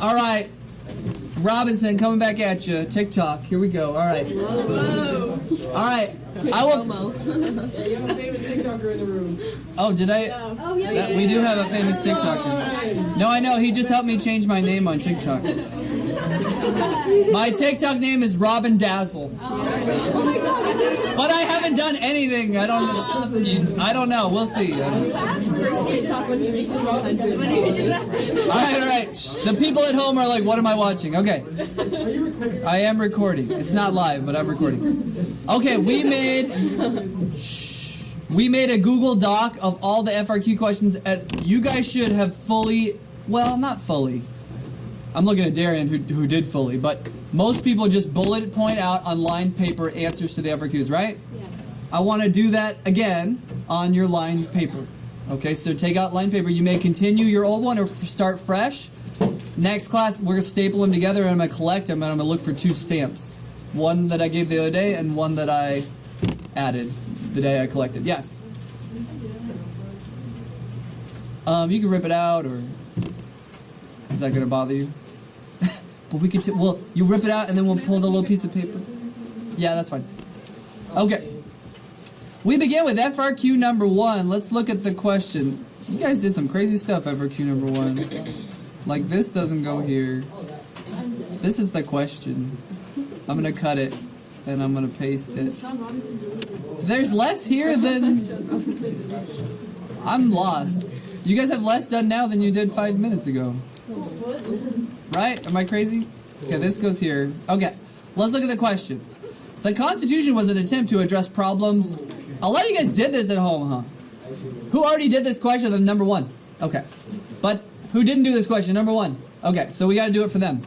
All right. Robinson, coming back at you. TikTok. Here we go. All right. Whoa. All right. I will. Yeah, you have a famous TikToker in the room. Oh, did I? Oh, yeah. We do have a famous TikToker. No, I know. He just helped me change my name on TikTok. My TikTok name is Robin Dazzle. Oh my God. But I haven't done anything. I don't know. We'll see. All right. The people at home are like, what am I watching? Okay. I am recording. It's not live, but I'm recording. Okay, we made a Google Doc of all the FRQ questions. You guys should have fully, well, not fully. I'm looking at Darian who did fully, but most people just bullet point out on lined paper answers to the FRQs, right? Yes. I want to do that again on your lined paper. Okay, so take out lined paper. You may continue your old one or start fresh. Next class, we're going to staple them together and I'm going to collect them and I'm going to look for 2 stamps. One that I gave the other day and one that I added the day I collected. Yes? You can rip it out, or is that going to bother you? But we could, well, you rip it out and then we'll pull the little piece of paper. Yeah, that's fine. Okay. We begin with FRQ number 1. Let's look at the question. You guys did some crazy stuff, FRQ number 1. Like, this doesn't go here. This is the question. I'm going to cut it, and I'm going to paste it. There's less here than... I'm lost. You guys have less done now than you did 5 minutes ago. Right? Am I crazy? Okay, this goes here. Okay, let's look at the question. The Constitution was an attempt to address problems... A lot of you guys did this at home, huh? Who already did this question of number 1? Okay. But who didn't do this question? Number 1. Okay, so we got to do it for them.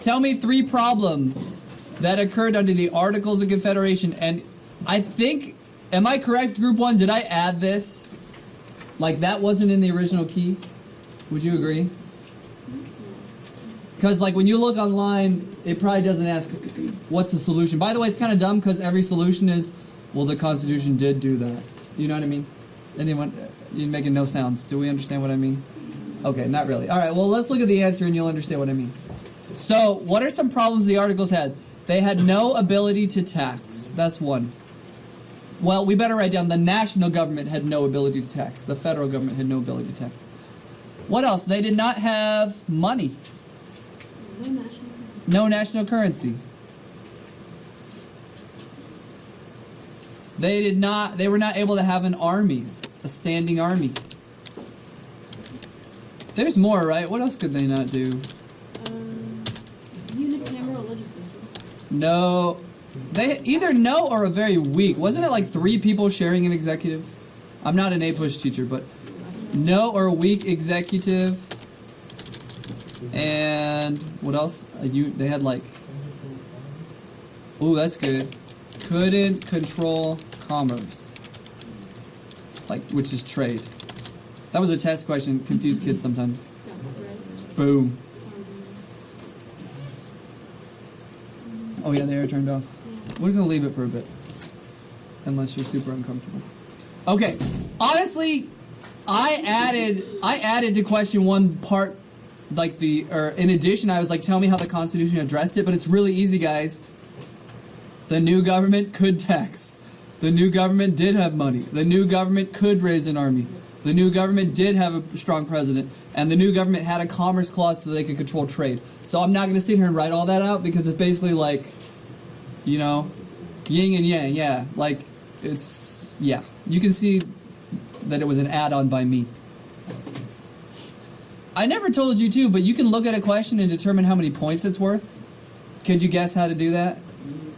Tell me 3 problems that occurred under the Articles of Confederation. And I think, am I correct, Group 1? Did I add this? Like, that wasn't in the original key? Would you agree? Because, like, when you look online, it probably doesn't ask, what's the solution? By the way, it's kind of dumb because every solution is, well, the Constitution did do that. You know what I mean? Anyone? You're making no sounds. Do we understand what I mean? Okay, not really. All right, well, let's look at the answer and you'll understand what I mean. So, what are some problems the Articles had? They had no ability to tax. That's one. Well, we better write down the national government had no ability to tax. The federal government had no ability to tax. What else? They did not have money. No national currency. They were not able to have an army, a standing army. There's more, right? What else could they not do? Unicameral legislature. No. They either no or a very weak. Wasn't it like 3 people sharing an executive? I'm not an A-push teacher, but no or weak executive. And what else? They had like... Ooh, that's good. Couldn't control commerce. Like, which is trade. That was a test question. Confuse kids sometimes. Boom. Oh yeah, the air turned off. We're gonna leave it for a bit. Unless you're super uncomfortable. Okay. Honestly, I added to question 1 part, like in addition, I was like, tell me how the Constitution addressed it, but it's really easy, guys. The new government could tax. The new government did have money. The new government could raise an army. The new government did have a strong president. And the new government had a commerce clause so they could control trade. So I'm not going to sit here and write all that out because it's basically like, you know, yin and yang, yeah. Like, it's, yeah. You can see that it was an add-on by me. I never told you too, but you can look at a question and determine how many points it's worth. Could you guess how to do that?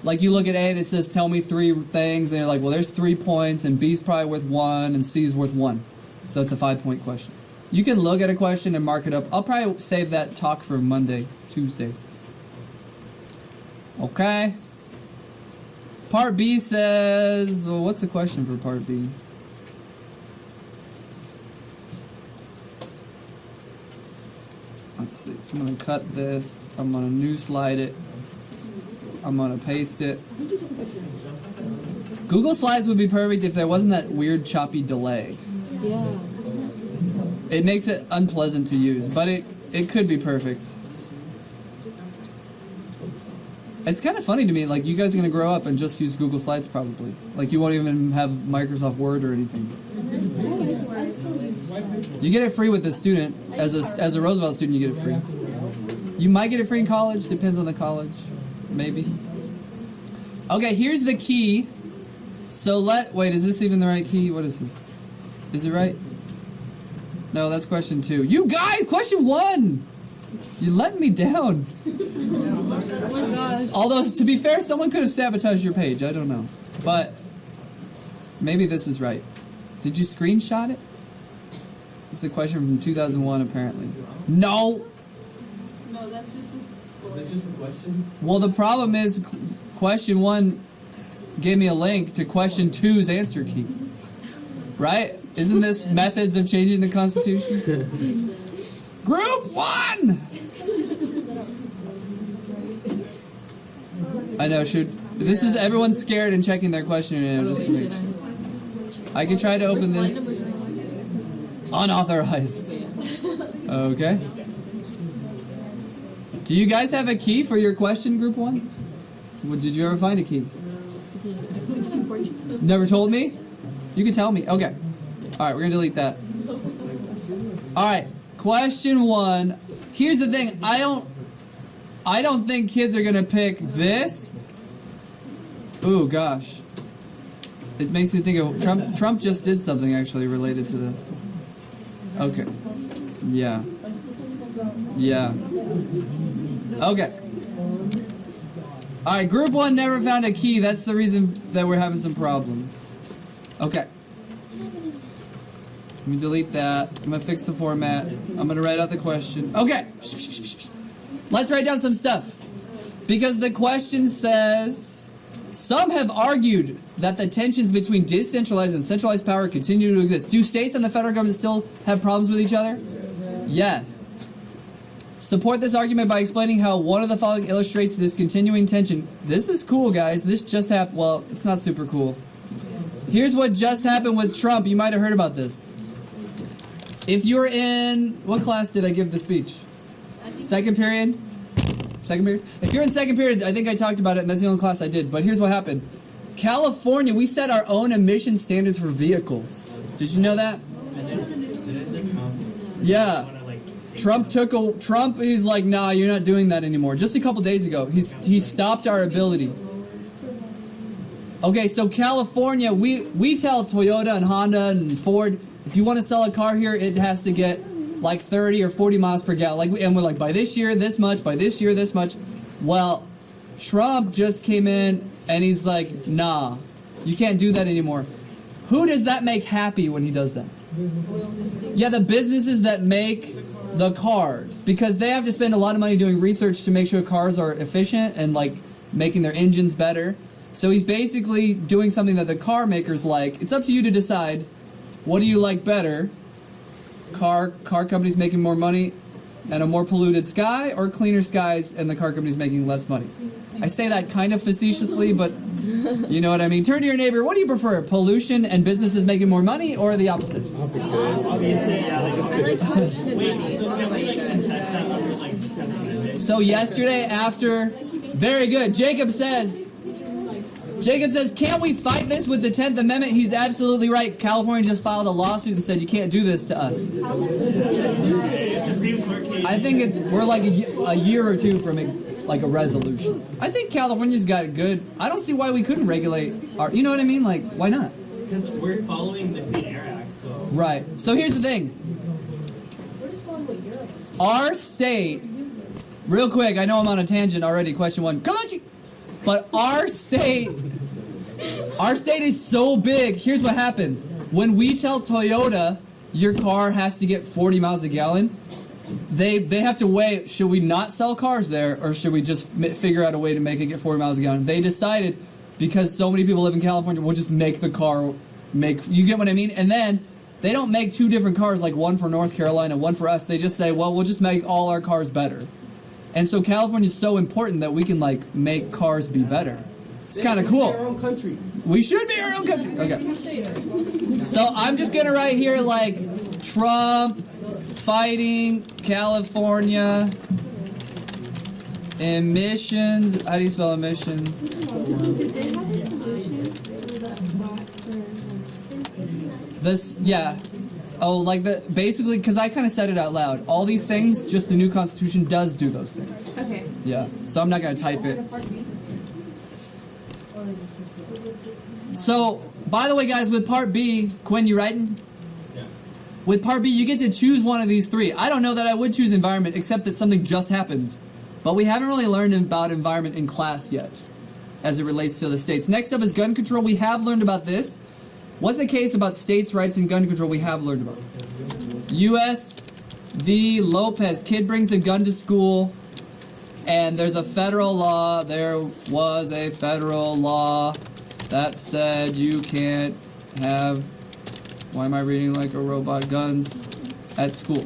Like, you look at A and it says, tell me 3 things, and you're like, well, there's 3 points, and B's probably worth 1, and C's worth 1. So it's a 5-point question. You can look at a question and mark it up. I'll probably save that talk for Monday, Tuesday. Okay. Part B says, well, what's the question for Part B? Let's see. I'm going to cut this. I'm going to new slide it. I'm going to paste it. Google Slides would be perfect if there wasn't that weird choppy delay. Yeah. It makes it unpleasant to use, but it could be perfect. It's kind of funny to me, like, you guys are going to grow up and just use Google Slides probably. Like, you won't even have Microsoft Word or anything. You get it free with a student. As a Roosevelt student, you get it free. You might get it free in college, depends on the college. Maybe. Okay, here's the key. So wait, is this even the right key? What is this? Is it right? No, that's question 2. You guys, question 1! You're letting me down. Oh my gosh. Although, to be fair, someone could have sabotaged your page. I don't know. But maybe this is right. Did you screenshot it? This is a question from 2001, apparently. No! No, that's just the score. Is it just the questions? Well, the problem is question 1 gave me a link to question 2's answer key. Right? Isn't this methods of changing the Constitution? Group 1! I know, this is everyone's scared and checking their question just to make sure. I can try to open this. Unauthorized. Okay. Do you guys have a key for your question, Group 1? Did you ever find a key? Never told me? You can tell me. Okay. Alright, we're going to delete that. Alright, question 1. Here's the thing. I don't think kids are going to pick this. Ooh, gosh. It makes me think of Trump just did something actually related to this. Okay. Yeah. Yeah. Okay. Alright, Group 1 never found a key. That's the reason that we're having some problems. Okay. Let me delete that. I'm going to fix the format. I'm going to write out the question. Okay. Let's write down some stuff. Because the question says, some have argued that the tensions between decentralized and centralized power continue to exist. Do states and the federal government still have problems with each other? Yes. Support this argument by explaining how one of the following illustrates this continuing tension. This is cool, guys. This just happened. Well, it's not super cool. Here's what just happened with Trump. You might have heard about this. If you're in... What class did I give the speech? Second period? Second period? If you're in second period, I think I talked about it, and that's the only class I did. But here's what happened. California, we set our own emission standards for vehicles. Did you know that? Yeah. Trump is like, nah, you're not doing that anymore. Just a couple days ago, he stopped our ability. Okay, so California, we tell Toyota and Honda and Ford, if you want to sell a car here, it has to get like 30 or 40 miles per gallon. And we're like, by this year, this much. By this year, this much. Well, Trump just came in and he's like, nah, you can't do that anymore. Who does that make happy when he does that? Yeah, the businesses that make the cars. Because they have to spend a lot of money doing research to make sure cars are efficient and like making their engines better. So he's basically doing something that the car makers like. It's up to you to decide, what do you like better? Car companies making more money and a more polluted sky, or cleaner skies and the car companies making less money? I say that kind of facetiously, but you know what I mean. Turn to your neighbor. What do you prefer? Pollution and businesses making more money, or the opposite? So yesterday after... Very good. Jacob says, can't we fight this with the 10th Amendment? He's absolutely right. California just filed a lawsuit and said you can't do this to us. I think we're like a year or two from like a resolution. I think California's got it good. I don't see why we couldn't regulate our, you know what I mean? Like, why not? Because we're following the Clean Air Act, so... Right. So here's the thing. Our state, real quick, I know I'm on a tangent already, question 1. Kalachi! But our state is so big. Here's what happens. When we tell Toyota your car has to get 40 miles a gallon, they have to weigh, should we not sell cars there, or should we just figure out a way to make it get 40 miles a gallon? They decided, because so many people live in California, we'll just make the car you get what I mean? And then they don't make 2 different cars, like one for North Carolina, one for us. They just say, well, we'll just make all our cars better. And so California is so important that we can like make cars be better. It's kind of cool. Our own country. We should be our own country. Okay. So I'm just gonna write here like Trump fighting California Emissions. How do you spell emissions? Did they have a solution for that? This, yeah. Oh, like basically, because I kind of said it out loud. All these things, just the new Constitution does do those things. Okay. Yeah. So I'm not going to type it. So, by the way, guys, with Part B, Quinn, you writing? Yeah. With Part B, you get to choose one of these three. I don't know that I would choose environment, except that something just happened. But we haven't really learned about environment in class yet, as it relates to the states. Next up is gun control. We have learned about this. What's the case about states' rights and gun control we have learned about? U.S. v. Lopez. Kid brings a gun to school, and there's a federal law. There was a federal law that said you can't have, why am I reading like a robot, guns at school.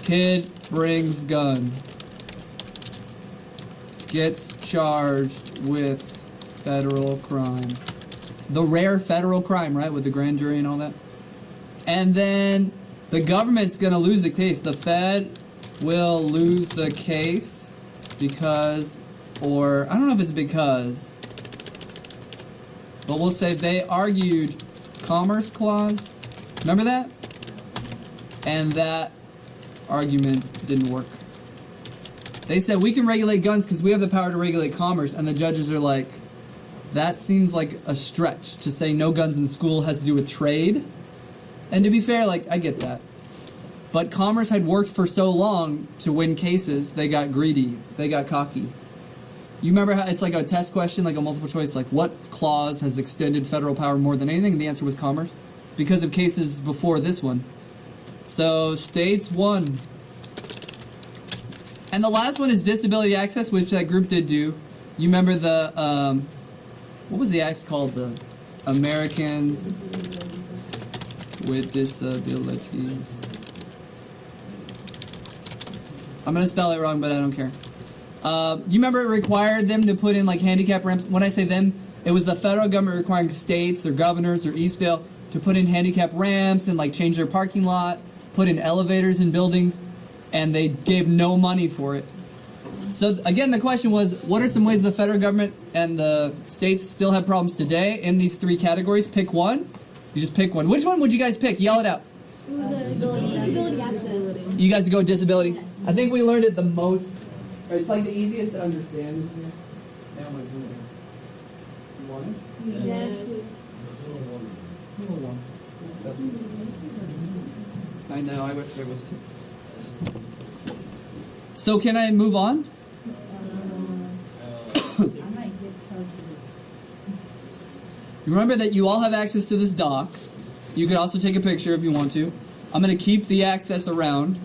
Kid brings gun. Gets charged with federal crime. The rare federal crime, right, with the grand jury and all that. And then the government's going to lose the case. The Fed will lose the case because, or I don't know if it's because, but we'll say they argued Commerce Clause. Remember that? And that argument didn't work. They said we can regulate guns because we have the power to regulate commerce, and the judges are like, that seems like a stretch to say no guns in school has to do with trade. And to be fair, like, I get that. But commerce had worked for so long to win cases, they got greedy. They got cocky. You remember how it's like a test question, like a multiple choice, like what clause has extended federal power more than anything? And the answer was commerce. Because of cases before this one. So, states won. And the last one is disability access, which that group did do. You remember the, what was the act called? The Americans with Disabilities. I'm going to spell it wrong, but I don't care. You remember it required them to put in like handicap ramps? When I say them, it was the federal government requiring states or governors or Eastvale to put in handicap ramps and like change their parking lot, put in elevators in buildings, and they gave no money for it. So again, the question was, what are some ways the federal government and the states still have problems today in these three categories? Pick one. You just pick one. Which one would you guys pick? Yell it out. Disability access. You guys go disability? Yes. I think we learned it the most. Or it's like the easiest to understand. You want it? Yes, please. Little one. I know, I wish there was two. So can I move on? Remember that you all have access to this doc. You could also take a picture if you want to. I'm going to keep the access around.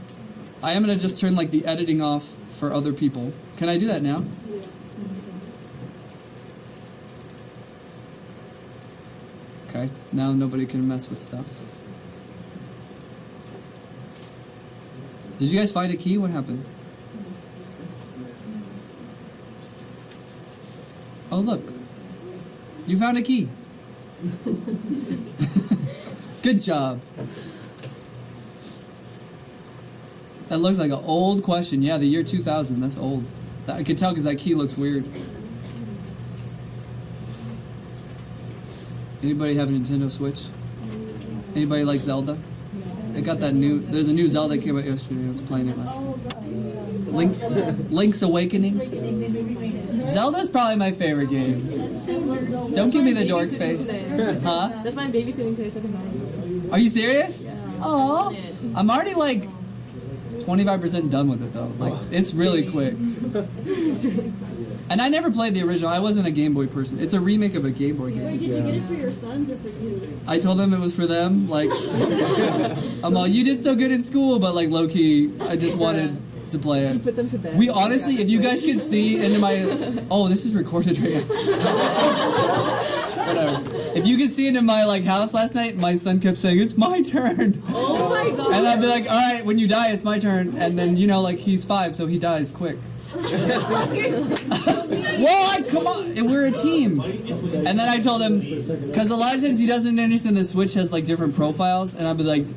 I am going to just turn like the editing off for other people. Can I do that now? Okay, now nobody can mess with stuff. Did you guys find a key? What happened? Oh, look. You found a key. Good job. That looks like an old question. Yeah, the year 2000. That's old. I can tell because that key looks weird. Anybody have a Nintendo Switch? Anybody like Zelda? I got that new. There's a new Zelda that came out yesterday. I was playing it last night. Link's Awakening. Zelda's probably my favorite game. Don't give me the dork face. Huh? That's my babysitting today, so I can buy it. Are you serious? Aw. I'm already like 25% done with it though. Like it's really quick. And I never played the original. I wasn't a Game Boy person. It's a remake of a Game Boy game. Wait, did you get it for your sons or for you? I told them it was for them. Like, I'm all, you did so good in school, but like low key, I just wanted to play it. You put them to bed. We honestly, if you guys could see into my, oh, this is recorded right now. Whatever. If you could see into my like house last night, my son kept saying, "It's my turn." Oh my god. And I'd be like, "All right, when you die, it's my turn." And then you know, like he's 5, so he dies quick. What? Come on, we're a team. And then I told him, because a lot of times he doesn't understand the Switch has like different profiles, and I'd be like,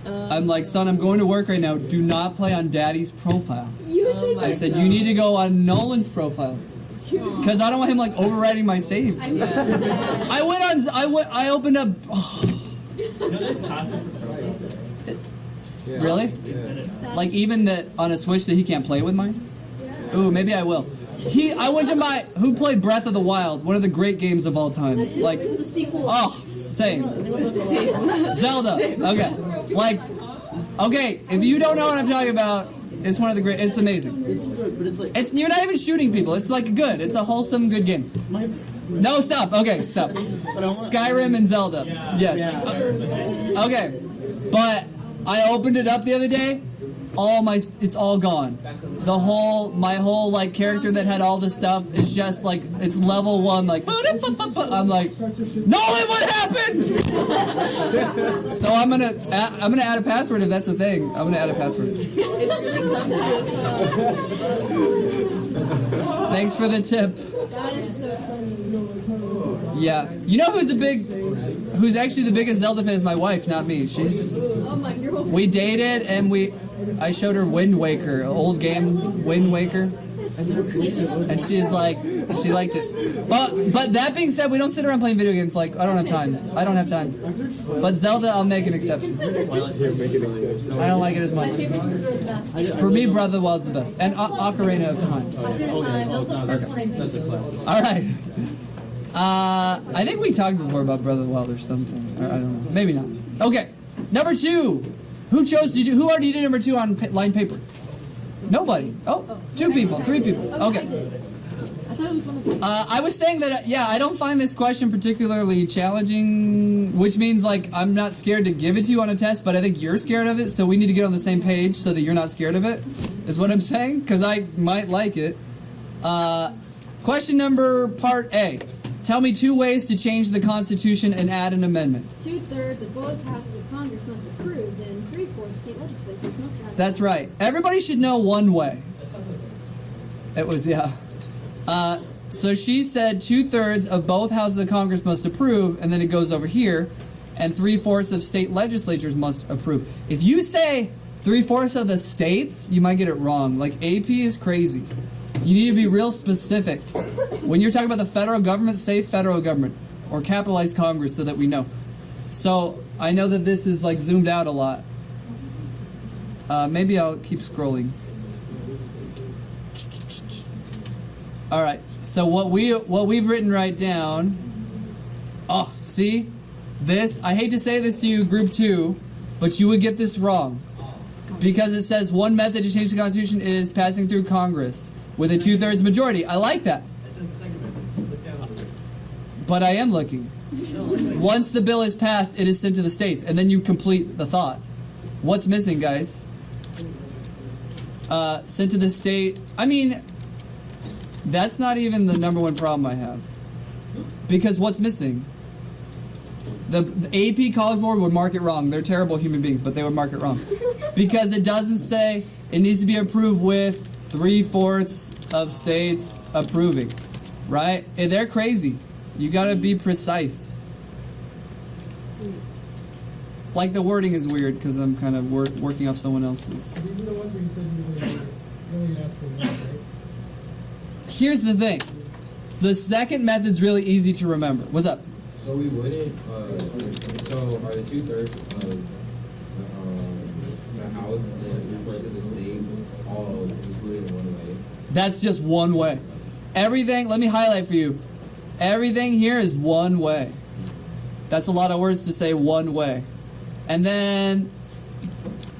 I'm like, son, I'm going to work right now. Do not play on Daddy's profile. You I said, you need to go on Nolan's profile. Because I don't want him like overriding my save. I opened up. There's password for profiles. Really? Like even that on a Switch that he can't play with mine? Ooh, maybe I will. I went to who played Breath of the Wild, one of the great games of all time. Like, The sequel. oh, same. Zelda. Okay. Like, okay, if you don't know what I'm talking about, it's one of the great, it's amazing. It's good, but it's like... You're not even shooting people. It's like good. It's a wholesome, good game. No, stop. Okay, stop. Skyrim and Zelda. Yes. Okay. But I opened it up the other day. It's all gone. My whole like character that had all this stuff is just like, it's level 1, like, I'm like, Nolan, what happened? So I'm gonna add a password if that's a thing. I'm gonna add a password. Thanks for the tip. That is so funny. Yeah. You know who's actually the biggest Zelda fan is my wife, not me. Oh my God. We dated and I showed her Wind Waker, an old game, Wind Waker. And she's like, she liked it. But that being said, we don't sit around playing video games. Like, I don't have time. But Zelda, I'll make an exception. I don't like it as much. For me, Breath of the Wild's the best. And Ocarina of Time. All right. I think we talked before about Breath of the Wild or something. Or I don't know. Maybe not. Okay. Number 2. Who already did number 2 on line paper? Nobody. Oh, 2 people, 3 people. Okay. I thought it was one of them. I was saying that, I don't find this question particularly challenging, which means, like, I'm not scared to give it to you on a test, but I think you're scared of it, so we need to get on the same page so that you're not scared of it, is what I'm saying, because I might like it. Question number part A. Tell me 2 ways to change the Constitution and add an amendment. 2/3 of both houses of Congress must approve, then 3/4 state legislatures must ratify. That's right. Everybody should know one way. It was, so she said 2/3 of both houses of Congress must approve, and then it goes over here, and 3/4 of state legislatures must approve. If you say 3/4 of the states, you might get it wrong. Like, AP is crazy. You need to be real specific. When you're talking about the federal government, say federal government, or capitalize Congress so that we know. So, I know that this is, like, zoomed out a lot. Maybe I'll keep scrolling. All right. So what we've written right down. Oh, see, this. I hate to say this to you, Group 2, but you would get this wrong because it says one method to change the Constitution is passing through Congress with a 2/3 majority. I like that. But I am looking. Once the bill is passed, it is sent to the states, and then you complete the thought. What's missing, guys? Sent to the state. I mean, that's not even the number 1 problem I have. Because what's missing? The AP College Board would mark it wrong. They're terrible human beings, but they would mark it wrong. Because it doesn't say it needs to be approved with 3/4 of states approving. Right? And they're crazy. You gotta be precise. Like, the wording is weird because I'm kind of working off someone else's. These are the ones where you said you only asked for one, right? Here's the thing. The second method's really easy to remember. What's up? So we wouldn't, so are the 2/3 of the House that refer to the state all included in one way? That's just one way. Everything, let me highlight for you. Everything here is one way. That's a lot of words to say one way. And then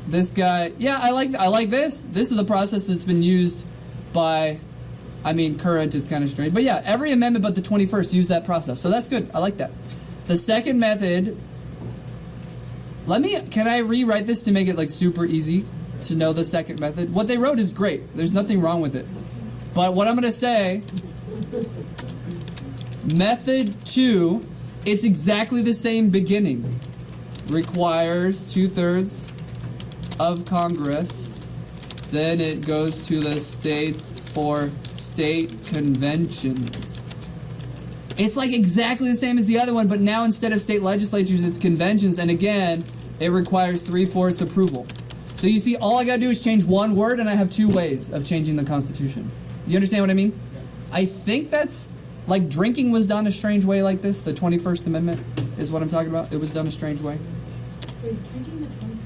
this guy, I like this. This is the process that's been used by, current is kind of strange. But yeah, every amendment but the 21st use that process. So that's good. I like that. The second method, can I rewrite this to make it like super easy to know the second method? What they wrote is great. There's nothing wrong with it. But what I'm going to say, method 2, it's exactly the same beginning. Requires 2/3 of Congress. Then it goes to the states for state conventions. It's like exactly the same as the other one, but now instead of state legislatures, it's conventions. And again, it requires 3/4 approval. So you see, all I gotta do is change one word, and I have two ways of changing the Constitution. You understand what I mean? I think that's, like, drinking was done a strange way like this. The 21st Amendment is what I'm talking about. It was done a strange way. Wait, drinking the 21st?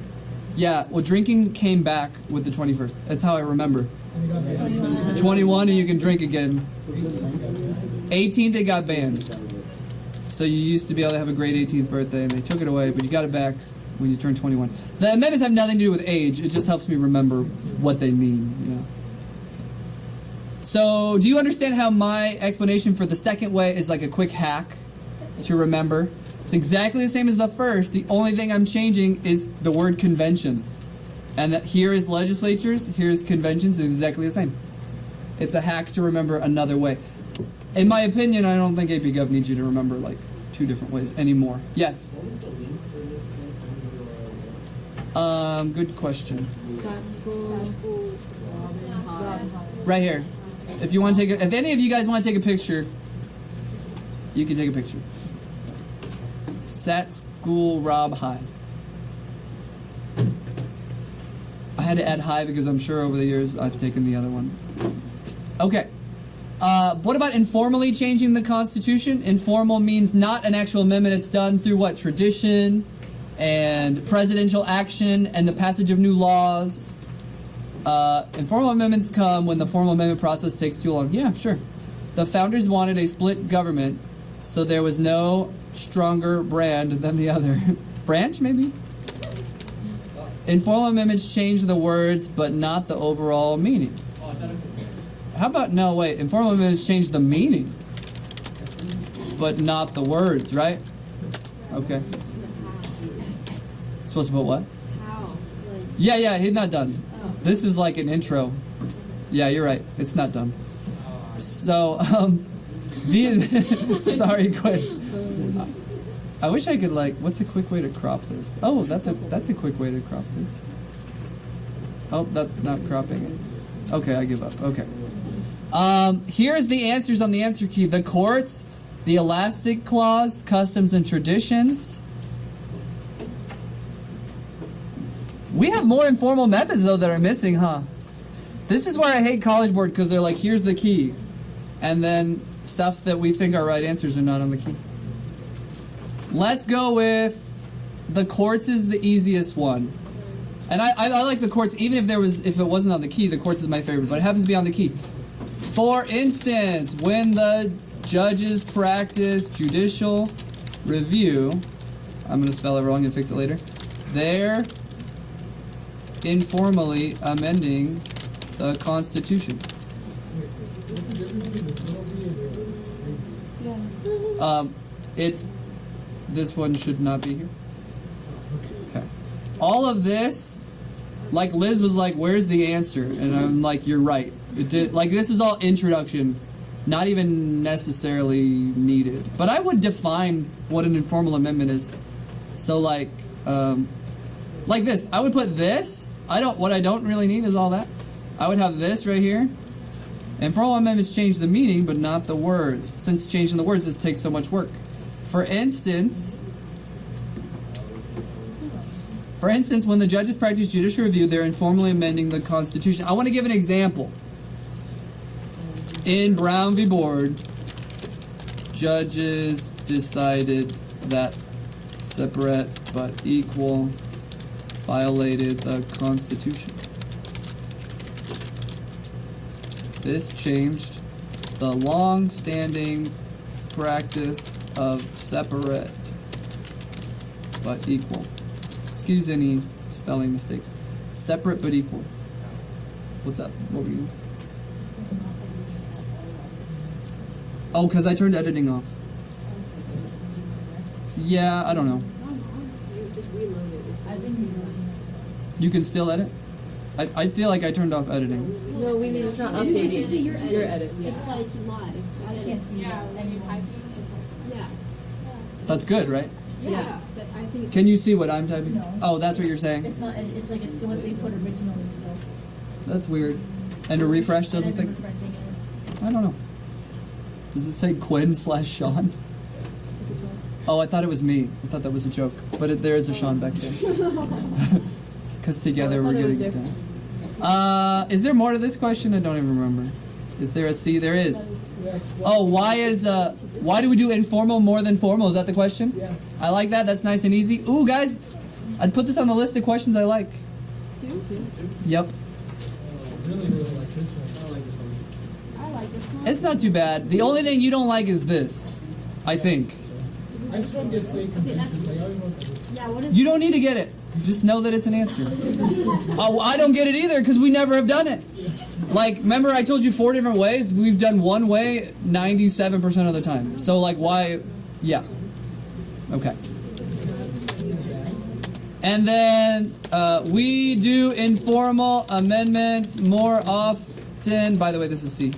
Yeah, well, drinking came back with the 21st. That's how I remember. And you got banned. 21 and you can drink again. 18th it got banned. So you used to be able to have a great 18th birthday, and they took it away, but you got it back when you turned 21. The amendments have nothing to do with age. It just helps me remember what they mean. Yeah. So do you understand how my explanation for the second way is like a quick hack to remember? It's exactly the same as the first. The only thing I'm changing is the word conventions. And that here is legislatures, here is conventions, is exactly the same. It's a hack to remember another way. In my opinion, I don't think AP Gov needs you to remember like two different ways anymore. Yes? Good question. Right here. If you want to take if any of you guys want to take a picture, you can take a picture. Sat School Rob High. I had to add high because I'm sure over the years I've taken the other one. Okay. What about informally changing the Constitution? Informal means not an actual amendment. It's done through what? Tradition and presidential action and the passage of new laws. Informal amendments come when the formal amendment process takes too long. Yeah, sure. The founders wanted a split government, so there was no stronger brand than the other. Branch, maybe? Informal amendments change the words, but not the overall meaning. How about, no, wait, informal amendments change the meaning, but not the words, right? Okay. Supposed to put what? How? Like, Yeah, he's not done. oh. This is like an intro. Yeah, you're right. It's not done. So, sorry, Quinn. I wish I could, like, what's a quick way to crop this? Oh, that's a quick way to crop this. Oh, that's not cropping it. Okay, I give up. Okay. Here's the answers on the answer key. The courts, the elastic clause, customs and traditions. We have more informal methods, though, that are missing, huh? This is where I hate College Board, because they're like, here's the key. And then stuff that we think are right answers are not on the key. Let's go with the courts is the easiest one. And I like the courts, even if it wasn't on the key, the courts is my favorite, but it happens to be on the key. For instance, when the judges practice judicial review, I'm going to spell it wrong and fix it later, they're informally amending the Constitution. What's the difference between the penalty and the It's, this one should not be here. Okay. All of this, like Liz was like, where's the answer? And I'm like, you're right. It did, like, this is all introduction, not even necessarily needed. But I would define what an informal amendment is. So like this, I would put this. What I don't really need is all that. I would have this right here. Informal amendments change the meaning, but not the words. Since changing the words, it takes so much work. For instance, when the judges practice judicial review, they're informally amending the Constitution. I want to give an example. In Brown v. Board, judges decided that separate but equal violated the Constitution. This changed the long-standing practice of separate but equal. Excuse any spelling mistakes. Separate but equal. What's up? What were you going to say? Oh, because I turned editing off. Yeah, I don't know. It's on. You just reload it. I've been reloading. You can still edit? I feel like I turned off editing. No, we mean it's not You can updating. see your edits. edits. It's like live. I can't see Yeah, that. and you type. Yeah. That's good, right? Yeah. But I think it's Can you see what I'm typing? No. Oh, that's what you're saying? It's not, it's like it's the what they put originally still. That's weird. And a refresh doesn't And I'm fix it? refreshing it. I don't know. Does it say Quinn/Sean? Oh, I thought it was me. I thought that was a joke. But there is a Sean back there. Because together Oh, I we're thought it was getting it done. Is there more to this question? I don't even remember. Is there a C? There is. Oh, why do we do informal more than formal? Is that the question? Yeah. I like that. That's nice and easy. Ooh, guys, I'd put this on the list of questions I like. Two? Yep. Really like this one. I don't like this one. I like this one. It's not too bad. The only thing you don't like is this, I think. I still don't get state conventions. Like, I don't know what that is. Yeah, what is You don't need to get it. Just know that it's an answer. Oh, I don't get it either because we never have done it. Like, remember I told you 4 different ways? We've done one way 97% of the time. So, like, why? Yeah. Okay. And then we do informal amendments more often. By the way, this is C.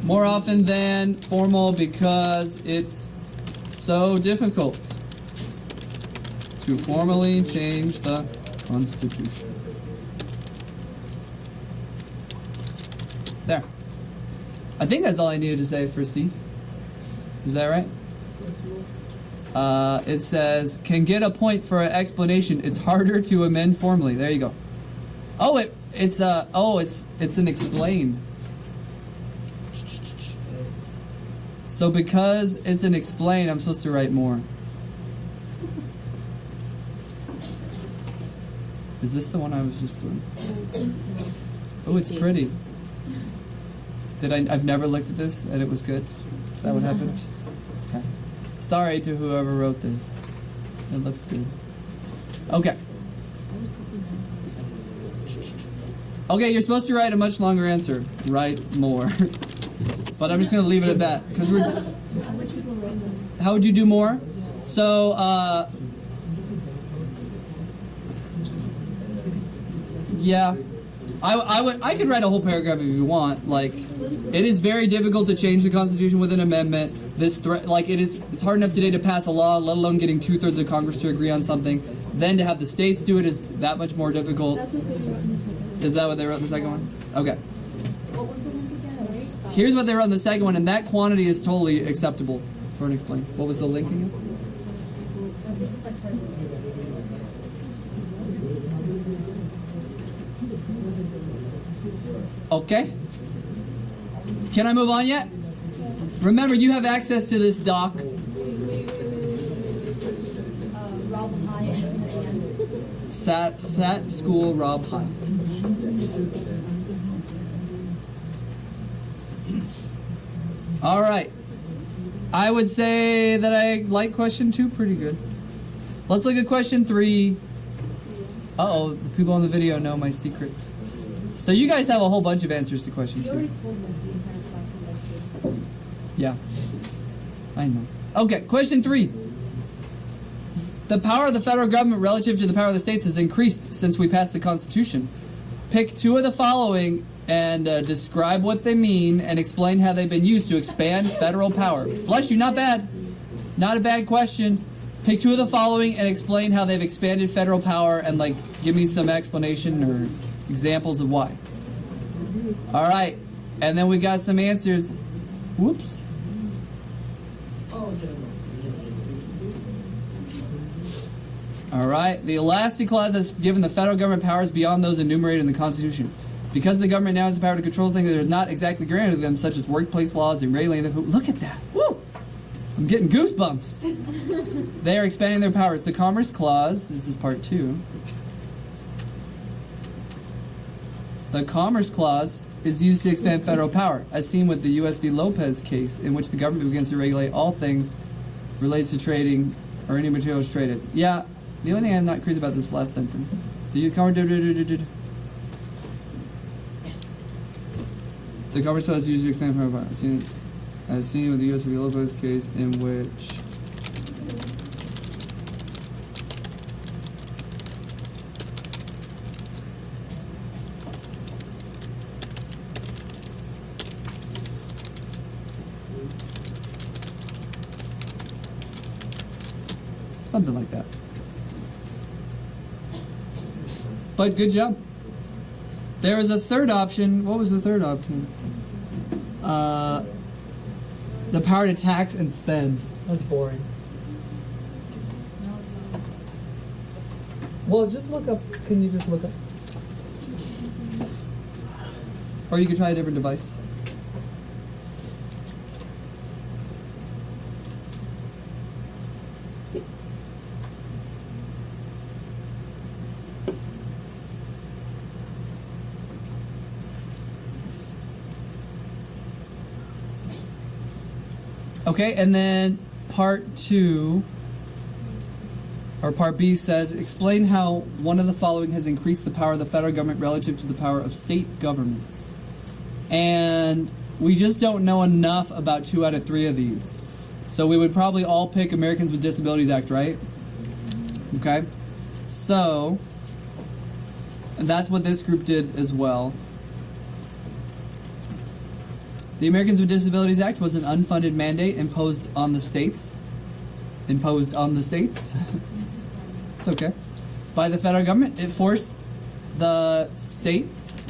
More often than formal because it's so difficult to formally change the Constitution. There. I think that's all I needed to say for C. Is that right? It says, can get a point for an explanation. It's harder to amend formally. There you go. Oh, it's an explain. So because it's an explain, I'm supposed to write more. Is this the one I was just doing? Oh, it's pretty. I've never looked at this and it was good? Is that what happened? Okay. Sorry to whoever wrote this. It looks good. Okay. Okay, you're supposed to write a much longer answer. Write more. But I'm just going to leave it at that. Because we're... How would you do more? So, yeah. I could write a whole paragraph if you want. Like, it is very difficult to change the Constitution with an amendment. It's hard enough today to pass a law, let alone getting 2/3 of Congress to agree on something. Then to have the states do it is that much more difficult. That's what they wrote in the second one. Is that what they wrote in the second one? Okay. What was the one again? Here's what they wrote in the second one, and that quantity is totally acceptable for an explain. What was the link again? Okay. Can I move on yet? Remember, you have access to this doc. Rob High and Sat School Rob High. All right. I would say that I like question 2 pretty good. Let's look at question 3. Uh-oh, the people on the video know my secrets. So you guys have a whole bunch of answers to question 2. Yeah. I know. Okay, question 3. The power of the federal government relative to the power of the states has increased since we passed the Constitution. Pick 2 of the following and describe what they mean and explain how they've been used to expand federal power. Bless you, not bad. Not a bad question. Pick 2 of the following and explain how they've expanded federal power and, like, give me some explanation or examples of why. All right. And then we got some answers. Whoops. All right. The elastic clause has given the federal government powers beyond those enumerated in the Constitution. Because the government now has the power to control things that are not exactly granted to them, such as workplace laws and regulating the food. Look at that. Woo! I'm getting goosebumps. They are expanding their powers. The Commerce Clause, this is part 2. The Commerce Clause is used to expand federal power, as seen with the U.S. v. Lopez case, in which the government begins to regulate all things related to trading or any materials traded. Yeah, the only thing I'm not crazy about this last sentence. The Commerce Clause is used to expand federal power, as seen with the U.S. v. Lopez case, in which something like that. But good job. There was a third option. What was the third option? The power to tax and spend. That's boring. Well, just look up. Can you just look up? Or you could try a different device. Okay, and then part 2, or part B says, explain how one of the following has increased the power of the federal government relative to the power of state governments. And we just don't know enough about 2 out of 3 of these. So we would probably all pick Americans with Disabilities Act, right? Okay. So, and that's what this group did as well. The Americans with Disabilities Act was an unfunded mandate imposed on the states. Imposed on the states. It's okay. By the federal government. It forced the states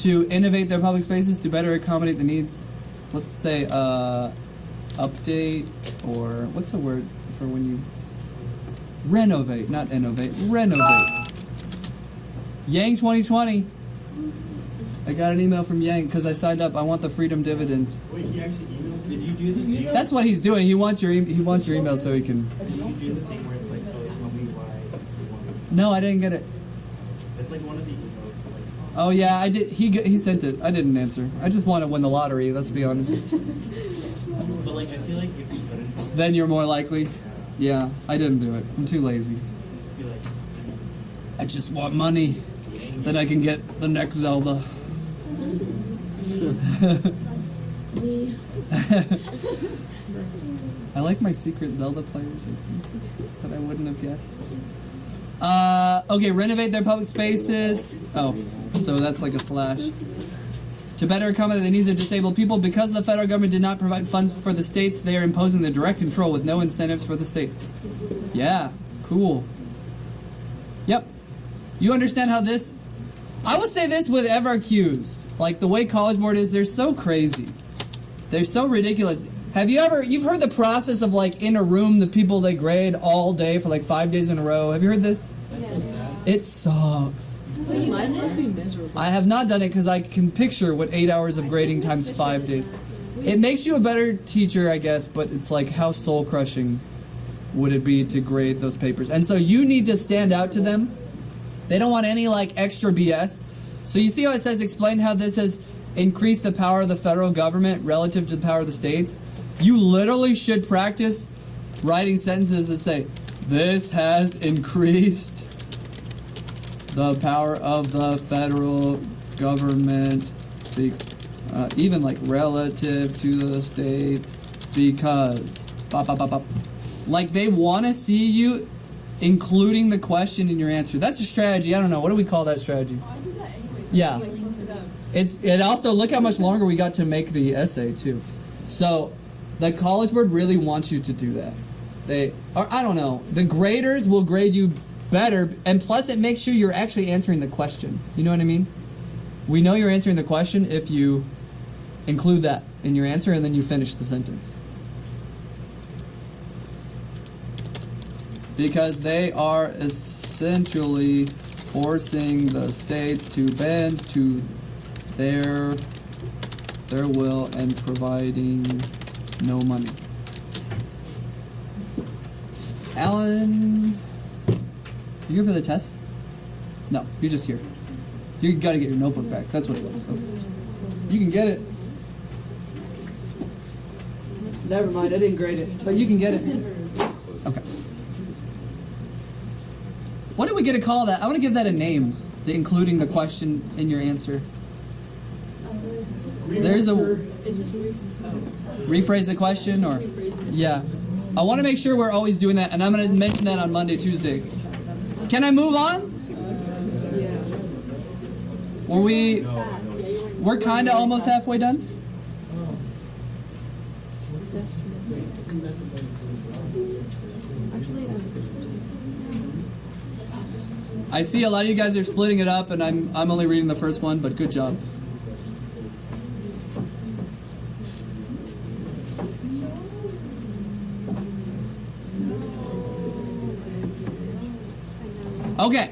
to innovate their public spaces to better accommodate the needs. Let's say update, or what's the word for when you renovate, not innovate, renovate. Yang 2020. I got an email from Yang because I signed up. I want the freedom dividend. Wait, he actually emailed? Did you do the thing? That's what he's doing. He wants your email so he can. Did you do the thing where it's like, so tell me why you want this? No, I didn't get it. It's like one of the emails. It's like, Oh yeah, I did. He sent it. I didn't answer. I just want to win the lottery. Let's be honest. but like, I feel like if you put in something, Then you're more likely. Yeah, I didn't do it. I'm too lazy. just be like, I just want money that I can get the next Zelda. That's me. I like my secret Zelda players, I think, that I wouldn't have guessed. Okay, renovate their public spaces. Oh, so that's like a slash. To better accommodate the needs of disabled people, because the federal government did not provide funds for the states, they are imposing the direct control with no incentives for the states. Yeah, cool. Yep. You understand how this... I would say this with FRQs. Like, the way College Board is, they're so crazy. They're so ridiculous. You've heard the process of, like, in a room, the people they grade all day for, like, 5 days in a row. Have you heard this? Yes. It sucks. Wait, mine must be miserable. I have not done it because I can picture what 8 hours of grading times 5 days. It makes you a better teacher, I guess, but it's like, how soul-crushing would it be to grade those papers? And so you need to stand out to them. They don't want any, like, extra BS. So you see how it says, explain how this has increased the power of the federal government relative to the power of the states? You literally should practice writing sentences that say, this has increased the power of the federal government, even like relative to the states, because, like, they want to see you including the question in your answer. That's a strategy. I don't know. What do we call that strategy? I do that anyway. Yeah. Like, close it up. It also, look how much longer we got to make the essay too. So the College Board really wants you to do that. I don't know. The graders will grade you better, and plus it makes sure you're actually answering the question. You know what I mean? We know you're answering the question if you include that in your answer and then you finish the sentence. Because they are essentially forcing the states to bend to their will and providing no money. Alan, you here for the test? No, you're just here. You gotta get your notebook back. That's what it was. Okay. You can get it. Never mind, I didn't grade it, but you can get it. Okay. What do we get to call that? I want to give that a name, including the question in your answer. There's a... Rephrase the question, or... Yeah. I want to make sure we're always doing that, and I'm going to mention that on Monday, Tuesday. Can I move on? We're kind of almost halfway done? I see a lot of you guys are splitting it up, and I'm only reading the first one, but good job. Okay.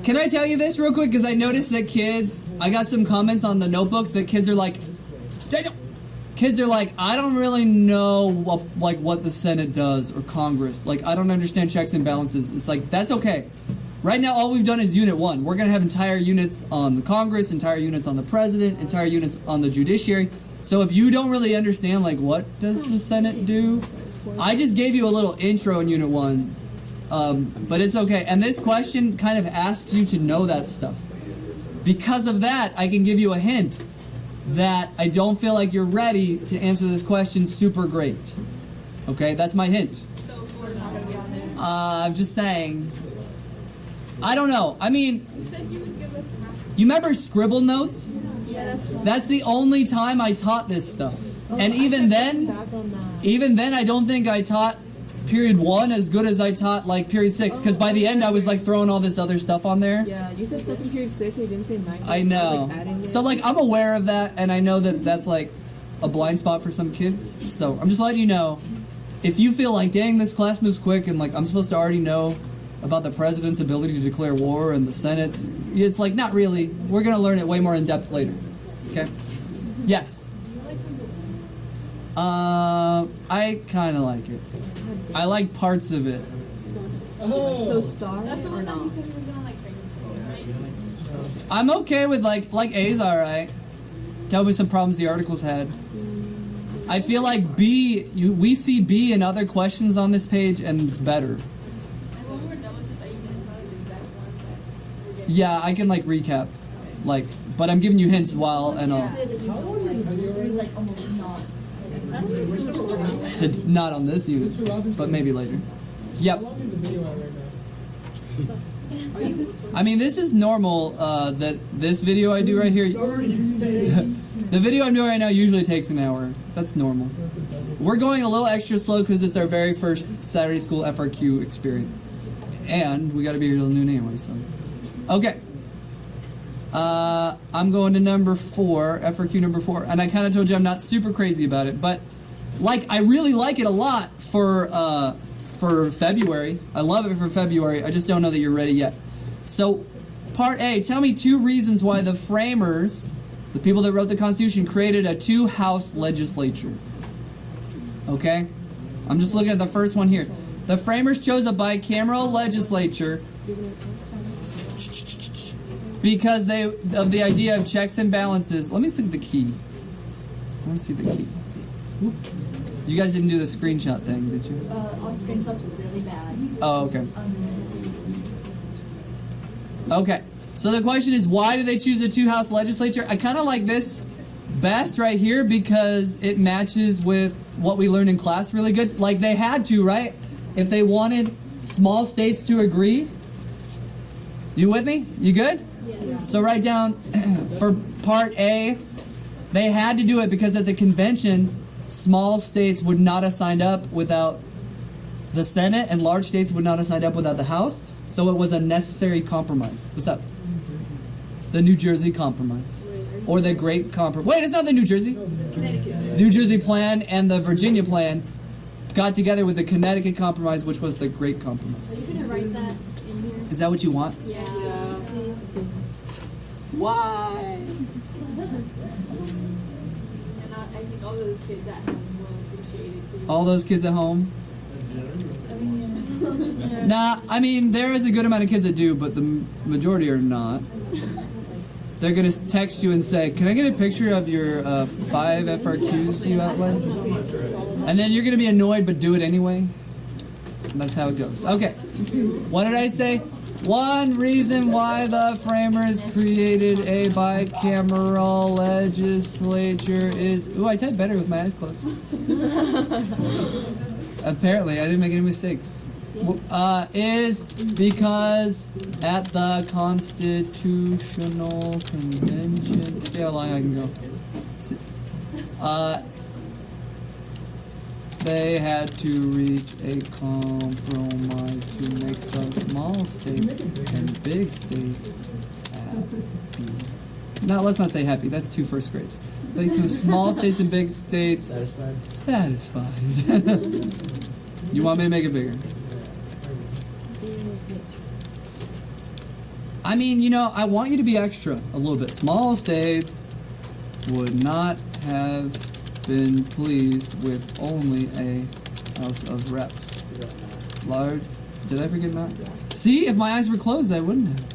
Can I tell you this real quick? Because I noticed that I got some comments on the notebooks that kids are like, I don't really know what the Senate does or Congress. Like, I don't understand checks and balances. It's like, that's okay. Right now, all we've done is Unit 1. We're going to have entire units on the Congress, entire units on the President, entire units on the Judiciary. So if you don't really understand, like, what does the Senate do? I just gave you a little intro in Unit 1. But it's okay. And this question kind of asks you to know that stuff. Because of that, I can give you a hint that I don't feel like you're ready to answer this question super great. Okay, that's my hint. So we're not gonna be on there. I'm just saying. I don't know. I mean, You said you would give us you remember scribble notes? Yeah, that's That's the only time I taught this stuff. And even then, Back on that. I don't think I taught period 1 as good as I taught like period 6, because by the end I was like throwing all this other stuff on there. Yeah, you said stuff in period 6 and you didn't say 9. I know. So like I'm aware of that, and I know that that's like a blind spot for some kids. So I'm just letting you know, if you feel like, dang, this class moves quick and like I'm supposed to already know about the president's ability to declare war and the Senate, it's like, not really. We're gonna learn it way more in depth later. Okay? Yes. I kind of like it. I like parts of it. So star the or one that you not? said was gonna like training school, right? I'm okay with like A's alright. Tell me some problems the articles had. I feel like B, we see B in other questions on this page, and it's better. And when we're done with this, are you gonna tell us the exact ones that we're getting? Yeah, I can like recap, like, but I'm giving you hints while and all. Say that you don't like almost not. To not on this unit, but maybe later. Yep. How long is the video out right now? I mean, this is normal. That this video I do right here, the video I'm doing right now usually takes an hour. That's normal. We're going a little extra slow because it's our very first Saturday school FRQ experience, and we got to be here till noon anyway. So, okay. I'm going to number 4, FRQ number 4, and I kind of told you I'm not super crazy about it, but like I really like it a lot for February. I love it for February. I just don't know that you're ready yet. So, Part A, tell me 2 reasons why the framers, the people that wrote the Constitution, created a 2-house legislature. Okay? I'm just looking at the first one here. The framers chose a bicameral legislature because of the idea of checks and balances. Let me see the key. I want to see the key. You guys didn't do the screenshot thing, did you? Our screenshots were really bad. Oh, okay. Okay. So the question is, why did they choose a 2-house legislature? I kind of like this best right here because it matches with what we learned in class really good. Like they had to, right? If they wanted small states to agree. You with me? You good? Yes. So write down for Part A, they had to do it because at the convention, small states would not have signed up without the Senate, and large states would not have signed up without the House. So it was a necessary compromise. What's up? The New Jersey Compromise. Or the Great Compromise. Wait, it's not the New Jersey. Connecticut. New Jersey Plan and the Virginia Plan got together with the Connecticut Compromise, which was the Great Compromise. Are you gonna write that in here? Is that what you want? Yeah. Why? And I think all those kids at home will appreciate it too. All those kids at home? Nah, I mean, there is a good amount of kids that do, but the majority are not. They're going to text you and say, can I get a picture of your 5 FRQs you outlined? And then you're going to be annoyed, but do it anyway. And that's how it goes. Okay. What did I say? One reason why the framers created a bicameral legislature is... Ooh, I type better with my eyes closed. Apparently, I didn't make any mistakes. Is because at the Constitutional Convention... See how long I can go. They had to reach a compromise to make the small states and big states happy. No, let's not say happy. That's too first grade. Make the small states and big states satisfied. You want me to make it bigger? I mean, you know, I want you to be extra a little bit. Small states would not have been pleased with only a House of Reps. Large. Did I forget that? See, if my eyes were closed, I wouldn't have.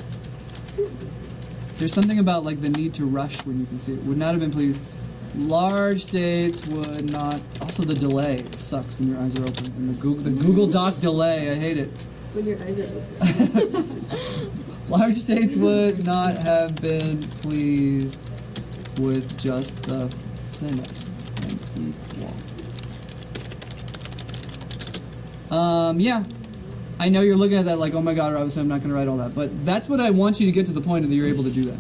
There's something about like the need to rush when you can see it. Would not have been pleased. Large states would not. Also, the delay. It sucks when your eyes are open. And the Google Doc delay. I hate it. When your eyes are open. Large states would not have been pleased with just the Senate and equal. Yeah. I know you're looking at that like, oh my god, obviously I'm not going to write all that. But that's what I want you to get to the point of that you're able to do that.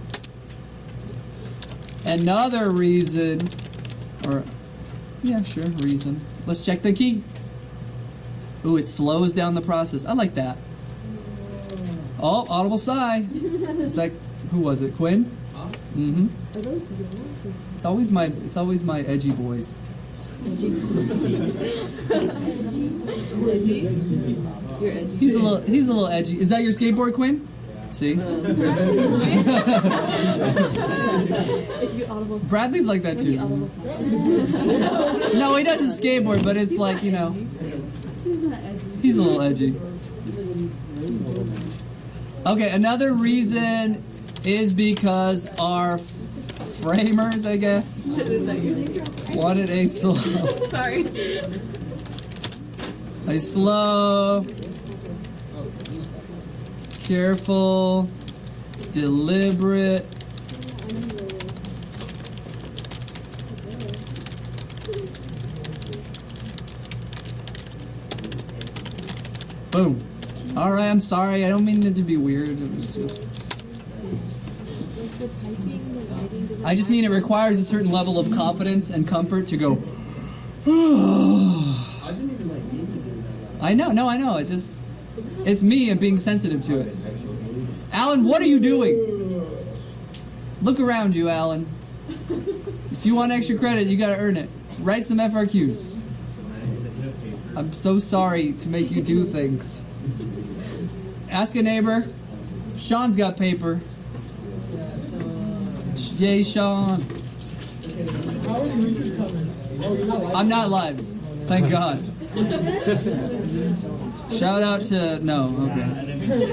Another reason, or, yeah, sure, reason. Let's check the key. Ooh, it slows down the process. I like that. Oh, audible sigh. It's like, who was it? Quinn? Mm-hmm. Are those the ones? It's always my edgy voice. Edgy. Edgy. You're edgy. He's a little edgy. Is that your skateboard, Quinn? See? If you audible sigh. Bradley's like that When too. you audible sigh. No, he doesn't skateboard, but it's like, you know, He's not edgy. he's a little edgy. Okay, another reason is because our framers, I guess, Is that your name? wanted a slow, Sorry. careful, deliberate. Boom. Alright, I'm sorry. I don't mean it to be weird. It was just... The typing, the writing, does it I just mean it match? requires a certain level of confidence and comfort to go... I know, no, I know. It just... It's me and being sensitive to it. Alan, what are you doing? Look around you, Alan. If you want extra credit, you gotta earn it. Write some FRQs. I'm so sorry to make you do things. Ask a neighbor. Sean's got paper. Yay, Sean. How are the YouTube comments? Oh, you're not live? I'm not live. Thank God. Shout out to... No, okay. Say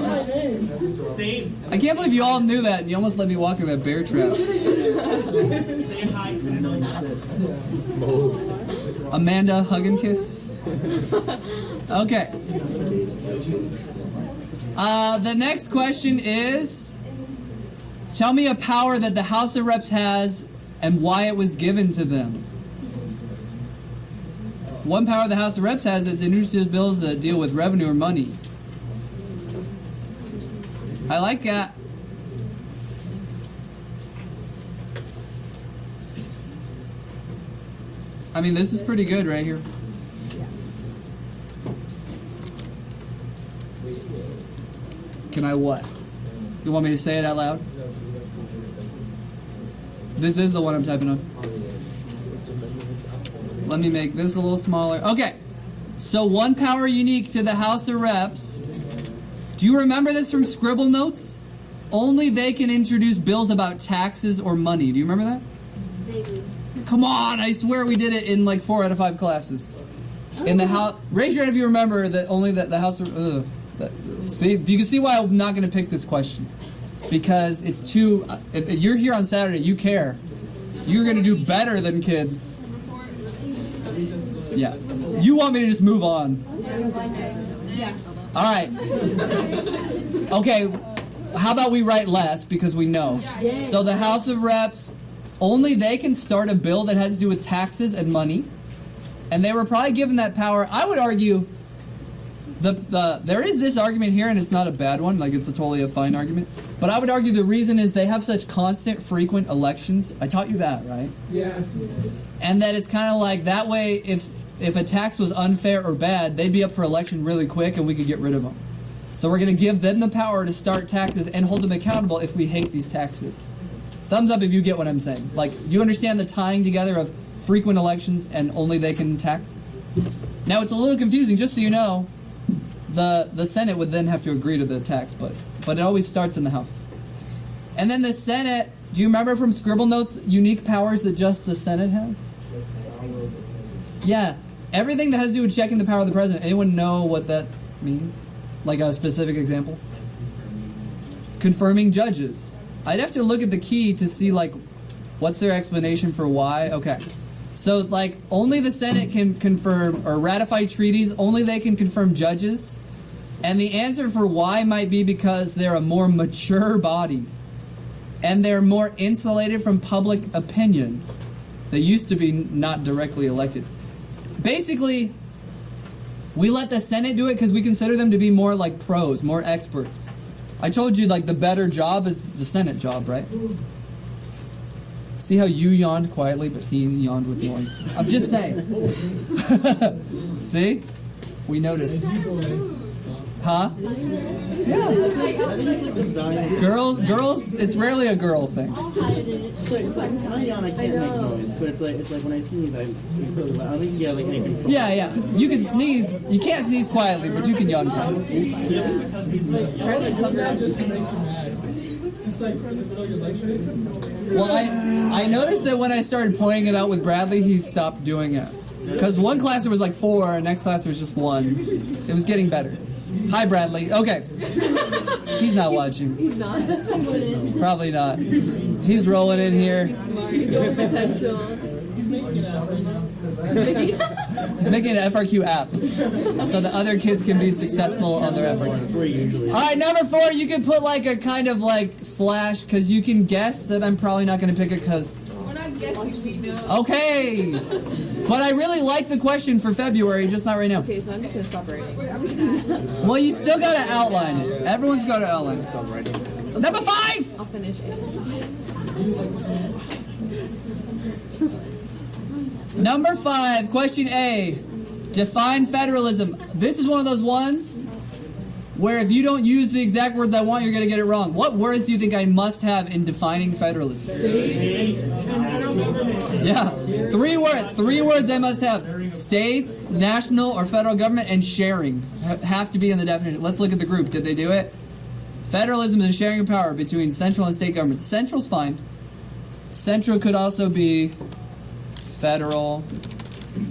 my name. Same. I can't believe you all knew that and you almost let me walk in that bear trap. Say hi to the Amanda, hug and kiss. Okay. The next question is, tell me a power that the House of Reps has and why it was given to them. One power the House of Reps has is to introduce bills that deal with revenue or money. I like that. I mean, this is pretty good right here. Can I what? You want me to say it out loud? This is the one I'm typing on. Let me make this a little smaller. Okay. So one power unique to the House of Reps. Do you remember this from Scribble Notes? Only they can introduce bills about taxes or money. Do you remember that? Vaguely. Come on, I swear we did it in like 4 out of 5 classes. In the house, raise your hand if you remember that only that the House of. See, you can see why I'm not going to pick this question, because it's too. If you're here on Saturday, you care. You're going to do better than kids. Yeah. You want me to just move on? All right. Okay. How about we write less because we know. So the House of Reps. Only they can start a bill that has to do with taxes and money. And they were probably given that power. I would argue there is this argument here, and it's not a bad one. Like, it's a fine argument. But I would argue the reason is they have such constant, frequent elections. I taught you that, right? Yeah. And that it's kind of like, that way, if a tax was unfair or bad, they'd be up for election really quick, and we could get rid of them. So we're going to give them the power to start taxes and hold them accountable if we hate these taxes. Thumbs up if you get what I'm saying. Like, do you understand the tying together of frequent elections and only they can tax? Now, it's a little confusing, just so you know. the Senate would then have to agree to the tax, but it always starts in the House. And then the Senate, do you remember from Scribble Notes, unique powers that just the Senate has? Yeah, everything that has to do with checking the power of the president. Anyone know what that means? Like a specific example? Confirming judges. I'd have to look at the key to see, like, what's their explanation for why. Okay. So, like, only the Senate can confirm or ratify treaties. Only they can confirm judges. And the answer for why might be because they're a more mature body. And they're more insulated from public opinion. They used to be not directly elected. Basically, we let the Senate do it because we consider them to be more like pros, more experts. I told you, like, the better job is the Senate job, right? See how you yawned quietly, but he yawned with noise. I'm just saying. See? We noticed. Huh? Yeah. Girls, it's rarely a girl thing. It's like when I yawn, I can't make noise, but it's like when I sneeze, I totally. I don't think you have like any control. Yeah. You can sneeze. You can't sneeze quietly, but you can yawn quietly. Well, I noticed that when I started pointing it out with Bradley, he stopped doing it. Because one class there was like 4, and next class there was just 1. It was getting better. Hi, Bradley. Okay. He's not watching. He's not. Probably not. He's rolling in here. He's smart. He's got potential. He's making it out right now. He's making an FRQ app so that other kids can be successful on their FRQ. All right, number 4, you can put like a kind of like slash because you can guess that I'm probably not going to pick it because... We're not guessing, we know. Okay. But I really like the question for February, just not right now. Okay, so I'm just going to stop writing. Well, you still got to outline it. Everyone's got to outline it. Stop writing. Number 5! I'll finish it. Number 5, question A. Define federalism. This is one of those ones where if you don't use the exact words I want, you're going to get it wrong. What words do you think I must have in defining federalism? Yeah. 3 words. 3 words I must have. States, national or federal government, and sharing have to be in the definition. Let's look at the group. Did they do it? Federalism is a sharing of power between central and state governments. Central's fine. Central could also be federal,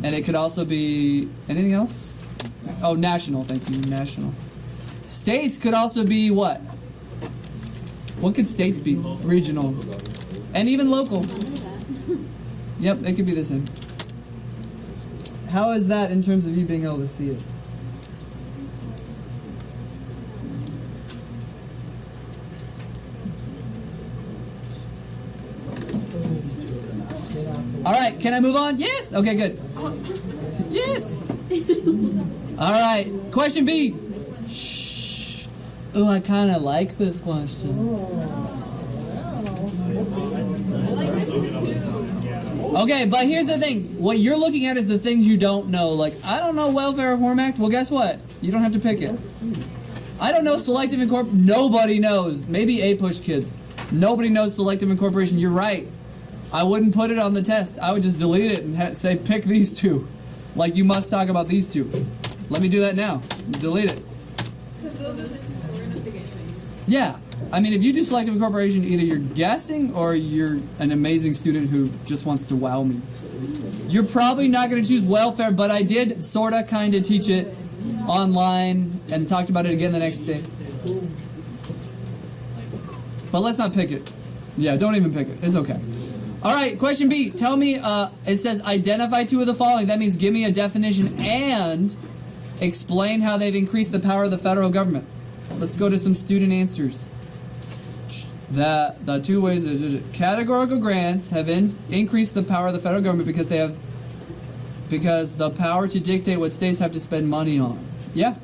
and it could also be anything else? Oh, national. Thank you. National. States could also be what? What could states be? Regional. And even local. Yep, it could be the same. How is that in terms of you being able to see it? All right, can I move on? Yes? Okay, good. Yes! All right, question B. Shh. Oh, I kind of like this question. Okay, but here's the thing. What you're looking at is the things you don't know. Like, I don't know Welfare Reform Act. Well, guess what? You don't have to pick it. I don't know selective incorporation. Nobody knows. Maybe A-push kids. Nobody knows selective incorporation. You're right. I wouldn't put it on the test. I would just delete it and say, pick these 2. Like, you must talk about these 2. Let me do that now. Delete it. Because those are the 2 that we're going to pick anyways. Yeah. I mean, if you do selective incorporation, either you're guessing or you're an amazing student who just wants to wow me. You're probably not going to choose welfare, but I did sort of kind of teach it online and talked about it again the next day. But let's not pick it. Yeah, don't even pick it. It's okay. All right, question B. Tell me, it says identify 2 of the following. That means give me a definition and explain how they've increased the power of the federal government. Let's go to some student answers. The 2 ways is categorical grants have increased the power of the federal government because the power to dictate what states have to spend money on. Yeah.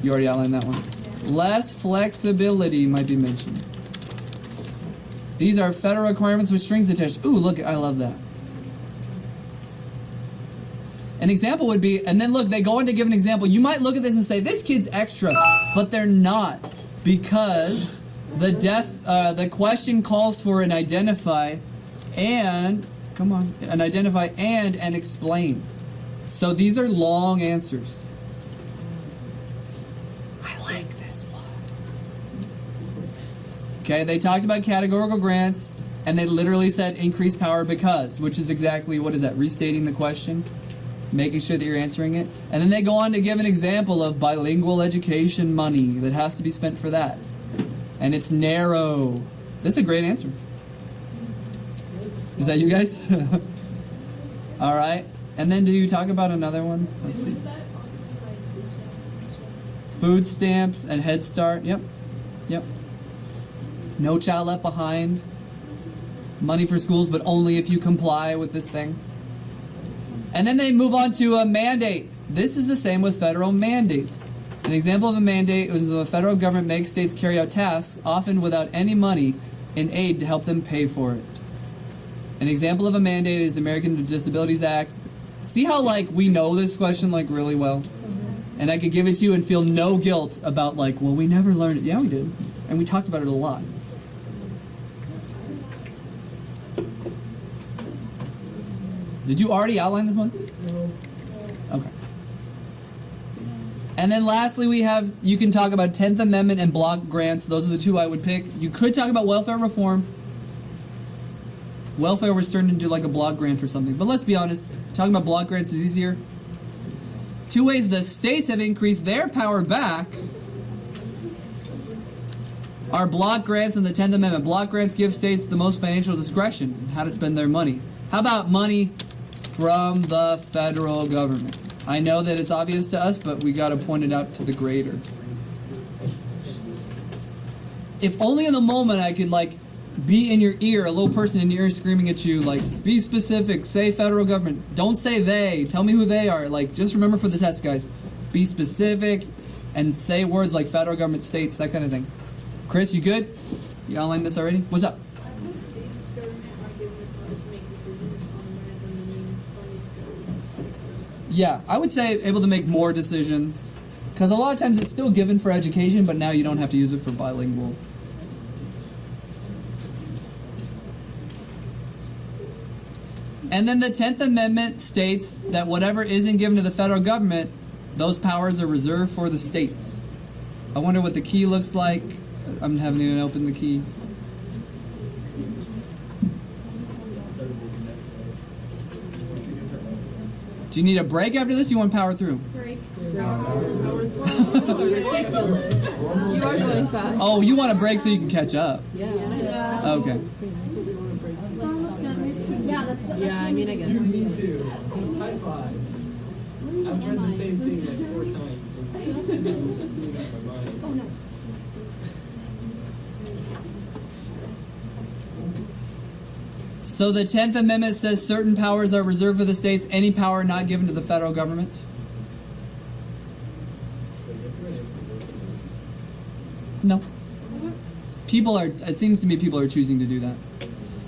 You already outlined that one. Less flexibility might be mentioned. These are federal requirements with strings attached. Ooh, look, I love that. An example would be, and then look, they go on to give an example. You might look at this and say, this kid's extra, but they're not, because the question calls for an identify and, come on, an identify and an explain. So these are long answers. I like this one. Okay, they talked about categorical grants, and they literally said increased power because, which is exactly, what is that, restating the question? Making sure that you're answering it. And then they go on to give an example of bilingual education money that has to be spent for that. And it's narrow. That's a great answer. Is that you guys? All right. And then do you talk about another one? Let's see. Food stamps and Head Start. Yep. Yep. No Child Left Behind. Money for schools, but only if you comply with this thing. And then they move on to a mandate. This is the same with federal mandates. An example of a mandate is if the federal government makes states carry out tasks, often without any money in aid to help them pay for it. An example of a mandate is the American Disabilities Act. See how, like, we know this question, like, really well? And I could give it to you and feel no guilt about, like, well, we never learned it. Yeah, we did. And we talked about it a lot. Did you already outline this one? No. Okay. And then lastly, we have, you can talk about 10th Amendment and block grants. Those are the two I would pick. You could talk about welfare reform. Welfare was turned into like a block grant or something. But let's be honest, talking about block grants is easier. Two ways the states have increased their power back are block grants and the 10th Amendment. Block grants give states the most financial discretion in how to spend their money. How about money from the federal government? I know that it's obvious to us, but we got to point it out to the grader. If only in the moment I could, like, be in your ear, a little person in your ear screaming at you, like, be specific, say federal government. Don't say they. Tell me who they are. Like, just remember for the test, guys. Be specific and say words like federal government, states, that kind of thing. Chris, you good? You outlined this already? What's up? States government are given the power to make decisions on where the money goes. Yeah, I would say able to make more decisions. Because a lot of times it's still given for education, but now you don't have to use it for bilingual. And then the 10th Amendment states that whatever isn't given to the federal government, those powers are reserved for the states. I wonder what the key looks like. I haven't even opened the key. Do you need a break after this? You want to power through? Break. You are going fast. Oh, you want a break so you can catch up? Yeah. Okay. Yeah, that's Yeah, I mean, I guess. Me too. High five. I've read the same thing like 4 times. Oh no. So the 10th Amendment says certain powers are reserved for the states, any power not given to the federal government. No. It seems to me people are choosing to do that.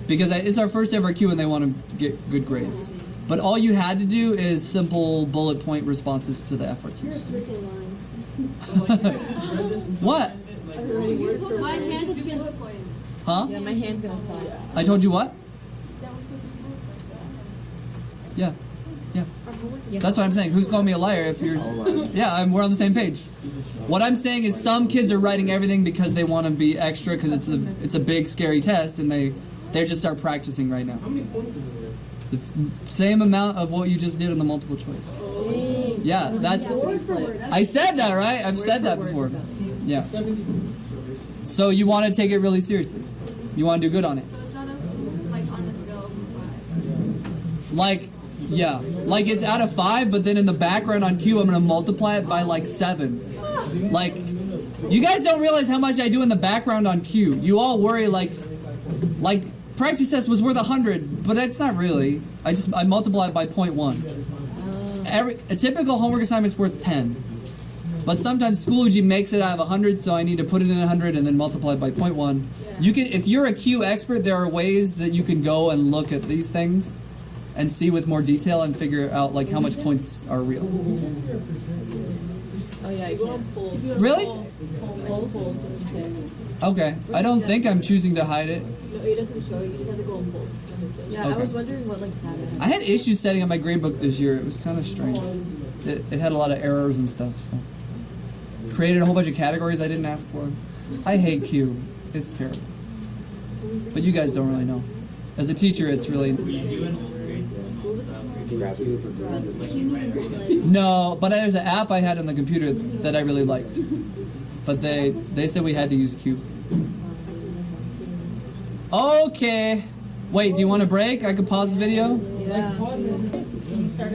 Because it's our first FRQ and they want to get good grades. But all you had to do is simple bullet point responses to the FRQs. What? My hand is gonna. Huh? Yeah, my hand's gonna fly. I told you what? Yeah. Yeah. That's what I'm saying. Who's calling me a liar if you're... Yeah, we're on the same page. What I'm saying is some kids are writing everything because they want to be extra because it's a big, scary test, and they just start practicing right now. How many points is it? The same amount of what you just did on the multiple choice. Yeah, that's... I said that, right? I've said that before. Yeah. 70. So you want to take it really seriously. You want to do good on it. So it's not like on the scale of 5. Like, yeah. Like it's out of 5, but then in the background on Q, I'm going to multiply it by like 7. Like, you guys don't realize how much I do in the background on Q. You all worry like practice test was worth 100, but that's not really. I multiply it by 0.1. A typical homework assignment is worth 10. But sometimes Schoology makes it out of 100, so I need to put it in 100 and then multiply it by 0.1. You can, if you're a Q expert, there are ways that you can go and look at these things and see with more detail and figure out like how much points are real. Oh yeah, you can. Really? Polls. Okay. I don't think I'm choosing to hide it. it doesn't show you. You just have to go on both. Yeah, Okay. I was wondering what like tab it I had issues setting up my gradebook this year. It was kind of strange. It had a lot of errors and stuff. So created a whole bunch of categories I didn't ask for. I hate Q. It's terrible. But you guys don't really know. As a teacher, it's really no. But there's an app I had on the computer that I really liked. But they said we had to use Q. Okay. Wait, do you want a break? I could pause the video?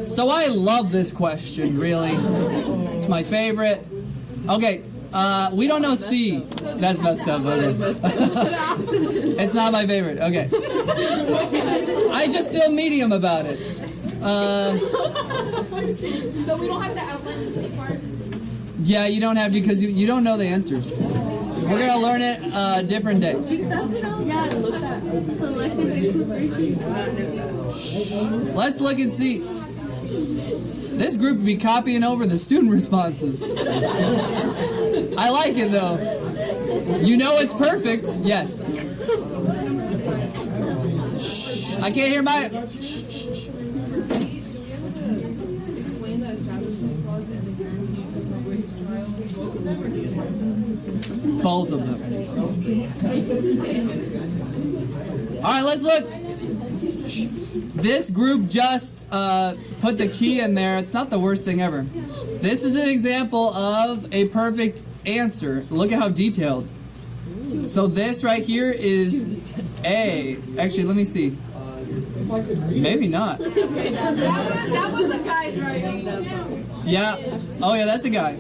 So I love this question, really. It's my favorite. Okay, we don't know C. That's messed up. Okay. It's not my favorite. Okay. I just feel medium about it. So we don't have to outline the C part? Yeah, you don't have to because you don't know the answers. We're going to learn it a different day. Yeah, look at selective incorporation. Let's look and see. This group would be copying over the student responses. I like it though. You know it's perfect. Yes. Shh. I can't hear my. Shh. Explain the establishment clause and the guarantee to public trial. Both of them. All right, let's look. This group just put the key in there. It's not the worst thing ever. This is an example of a perfect answer. Look at how detailed. So this right here is A. Actually, let me see. Maybe not. That was a guy's writing. Yeah. Oh yeah, that's a guy.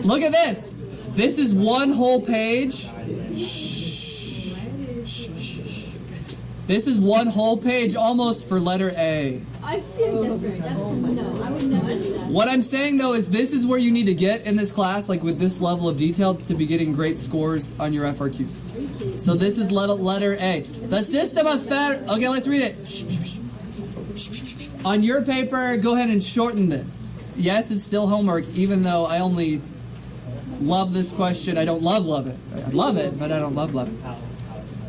Look at this. This is one whole page. This is one whole page almost for letter A. I think that's right. That's no. I would never do that. What I'm saying though is this is where you need to get in this class, like with this level of detail, to be getting great scores on your FRQs. So this is letter A. The system of okay, let's read it. On your paper, go ahead and shorten this. Yes, it's still homework, even though I only love this question. I don't love it. I love it, but I don't love it.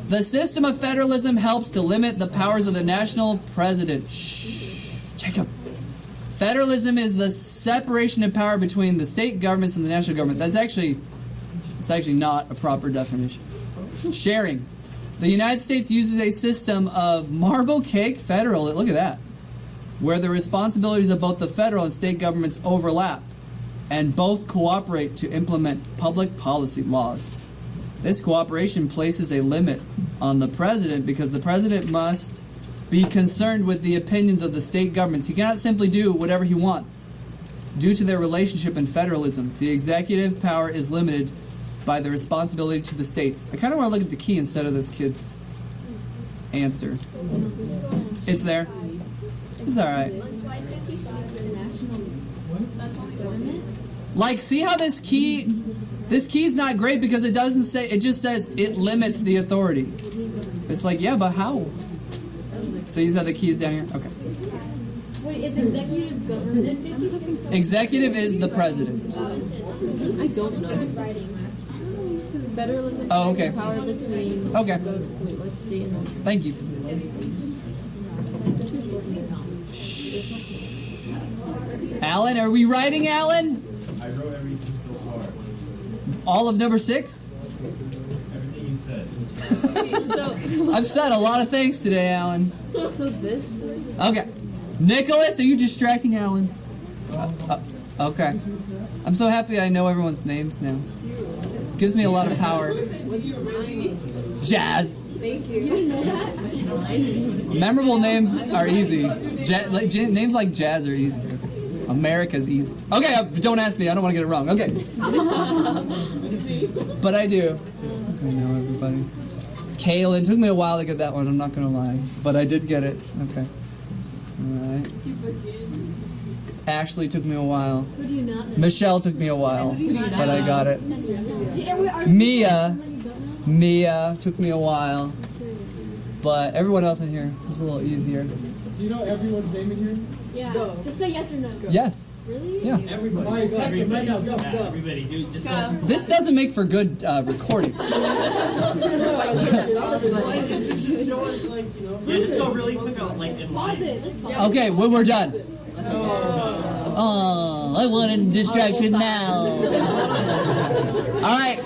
The system of federalism helps to limit the powers of the national president. Shh. Jacob. Federalism is the separation of power between the state governments and the national government. It's actually not a proper definition. Sharing. The United States uses a system of marble cake federal. Look at that. Where the responsibilities of both the federal and state governments overlap, and both cooperate to implement public policy laws. This cooperation places a limit on the president because the president must be concerned with the opinions of the state governments. He cannot simply do whatever he wants. Due to their relationship in federalism, the executive power is limited by the responsibility to the states. I kind of want to look at the key instead of this kid's answer. It's there. It's all right. On slide 55, the national government. Like, see how this key is not great because it doesn't say, it just says it limits the authority. It's like, yeah, but how? So you said the key is down here? Okay. Wait, is executive government 56? Executive is the president. I don't know. Federalism. Oh, okay. Power between. Okay. Wait, let's stay in. Thank you. Alan, are we writing, Alan? I wrote everything so far. All of number 6? Everything you said. So I've said a lot of things today, Alan. so this. Okay. Nicholas, are you distracting Alan? Okay. I'm so happy I know everyone's names now. Gives me a lot of power. Jazz. Thank you. You didn't know that? Memorable names are easy. Names like Jazz are easy. America's easy. Okay, don't ask me. I don't want to get it wrong. Okay. But I do. I know everybody. Kaylin. Took me a while to get that one. I'm not going to lie. But I did get it. Okay. All right. Ashley took me a while. Who do you not know? Michelle took me a while. But I got it. Are Mia took me a while. But everyone else in here is a little easier. Do you know everyone's name in here? Yeah. Just say yes or no. Yes. Really? Yeah. Everybody. All right, test it right now. Go. Everybody, dude, just go. This doesn't make for good recording. Just show us, like, you know. Yeah, just go really quick out, like, in Pause it. Just pause it. Okay, when we're done. Oh, I want a distraction now. All right.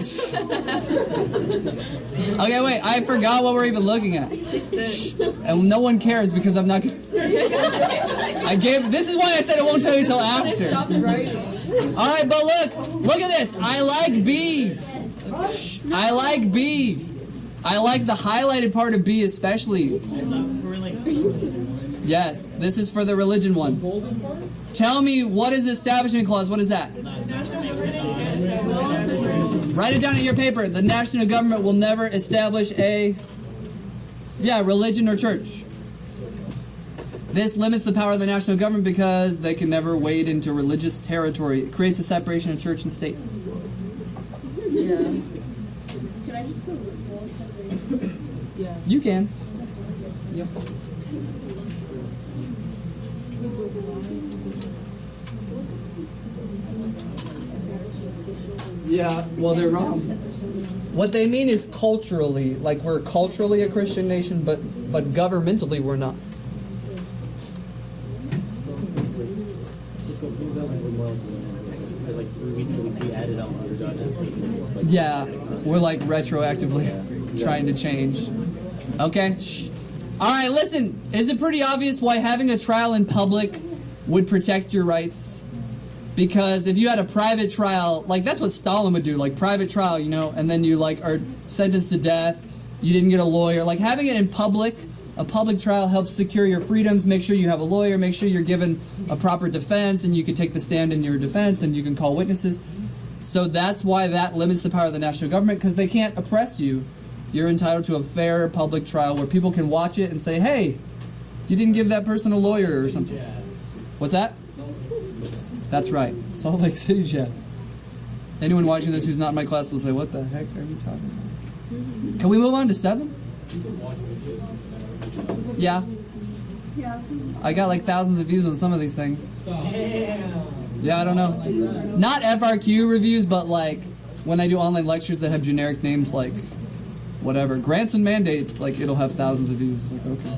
Okay, wait. I forgot what we're even looking at. And no one cares because I'm not. This is why I said I won't tell you till after. Stop writing. All right, but look at this. I like B. I like B. I like the highlighted part of B especially. Yes, this is for the religion one. Tell me, what is the Establishment Clause? What is that? Write it down in your paper. The national government will never establish a religion or church. This limits the power of the national government because they can never wade into religious territory. It creates a separation of church and state. Yeah. Should I just put separation? Yeah. You can. Yep. Yeah, well, they're wrong. What they mean is culturally, like we're culturally a Christian nation, but governmentally we're not. Yeah, we're like retroactively trying to change. Okay? Shh. All right, listen. Is it pretty obvious why having a trial in public would protect your rights? Because if you had a private trial, like that's what Stalin would do, like private trial, you know, and then you like are sentenced to death, you didn't get a lawyer. Like having it in public, a public trial helps secure your freedoms, make sure you have a lawyer, make sure you're given a proper defense and you can take the stand in your defense and you can call witnesses. So that's why that limits the power of the national government, because they can't oppress you. You're entitled to a fair public trial where people can watch it and say, hey, you didn't give that person a lawyer or something. What's that? That's right. Salt Lake City Jazz. Anyone watching this who's not in my class will say, what the heck are you talking about? Can we move on to 7? Yeah. I got like thousands of views on some of these things. Yeah, I don't know. Not FRQ reviews, but like when I do online lectures that have generic names like whatever. Grants and mandates, like it'll have thousands of views. Like, okay.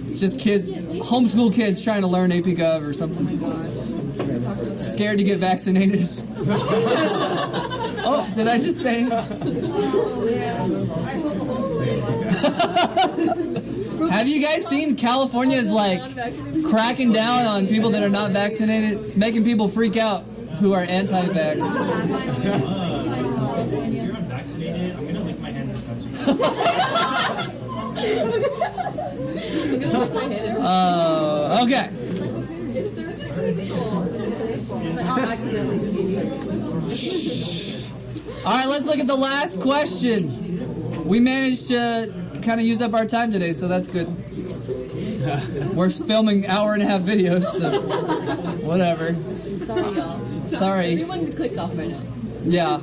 It's just kids, homeschool kids trying to learn AP Gov or something. Scared to get vaccinated. Oh, did I just say? Have you guys seen California is like cracking down on people that are not vaccinated? It's making people freak out who are anti-vax. If you're unvaccinated, I'm gonna lick my hand and touch you. Okay. All right, let's look at the last question. We managed to kind of use up our time today, so that's good. We're filming hour-and-a-half videos, so whatever. Sorry, y'all. Sorry. Everyone clicked off right now. Yeah.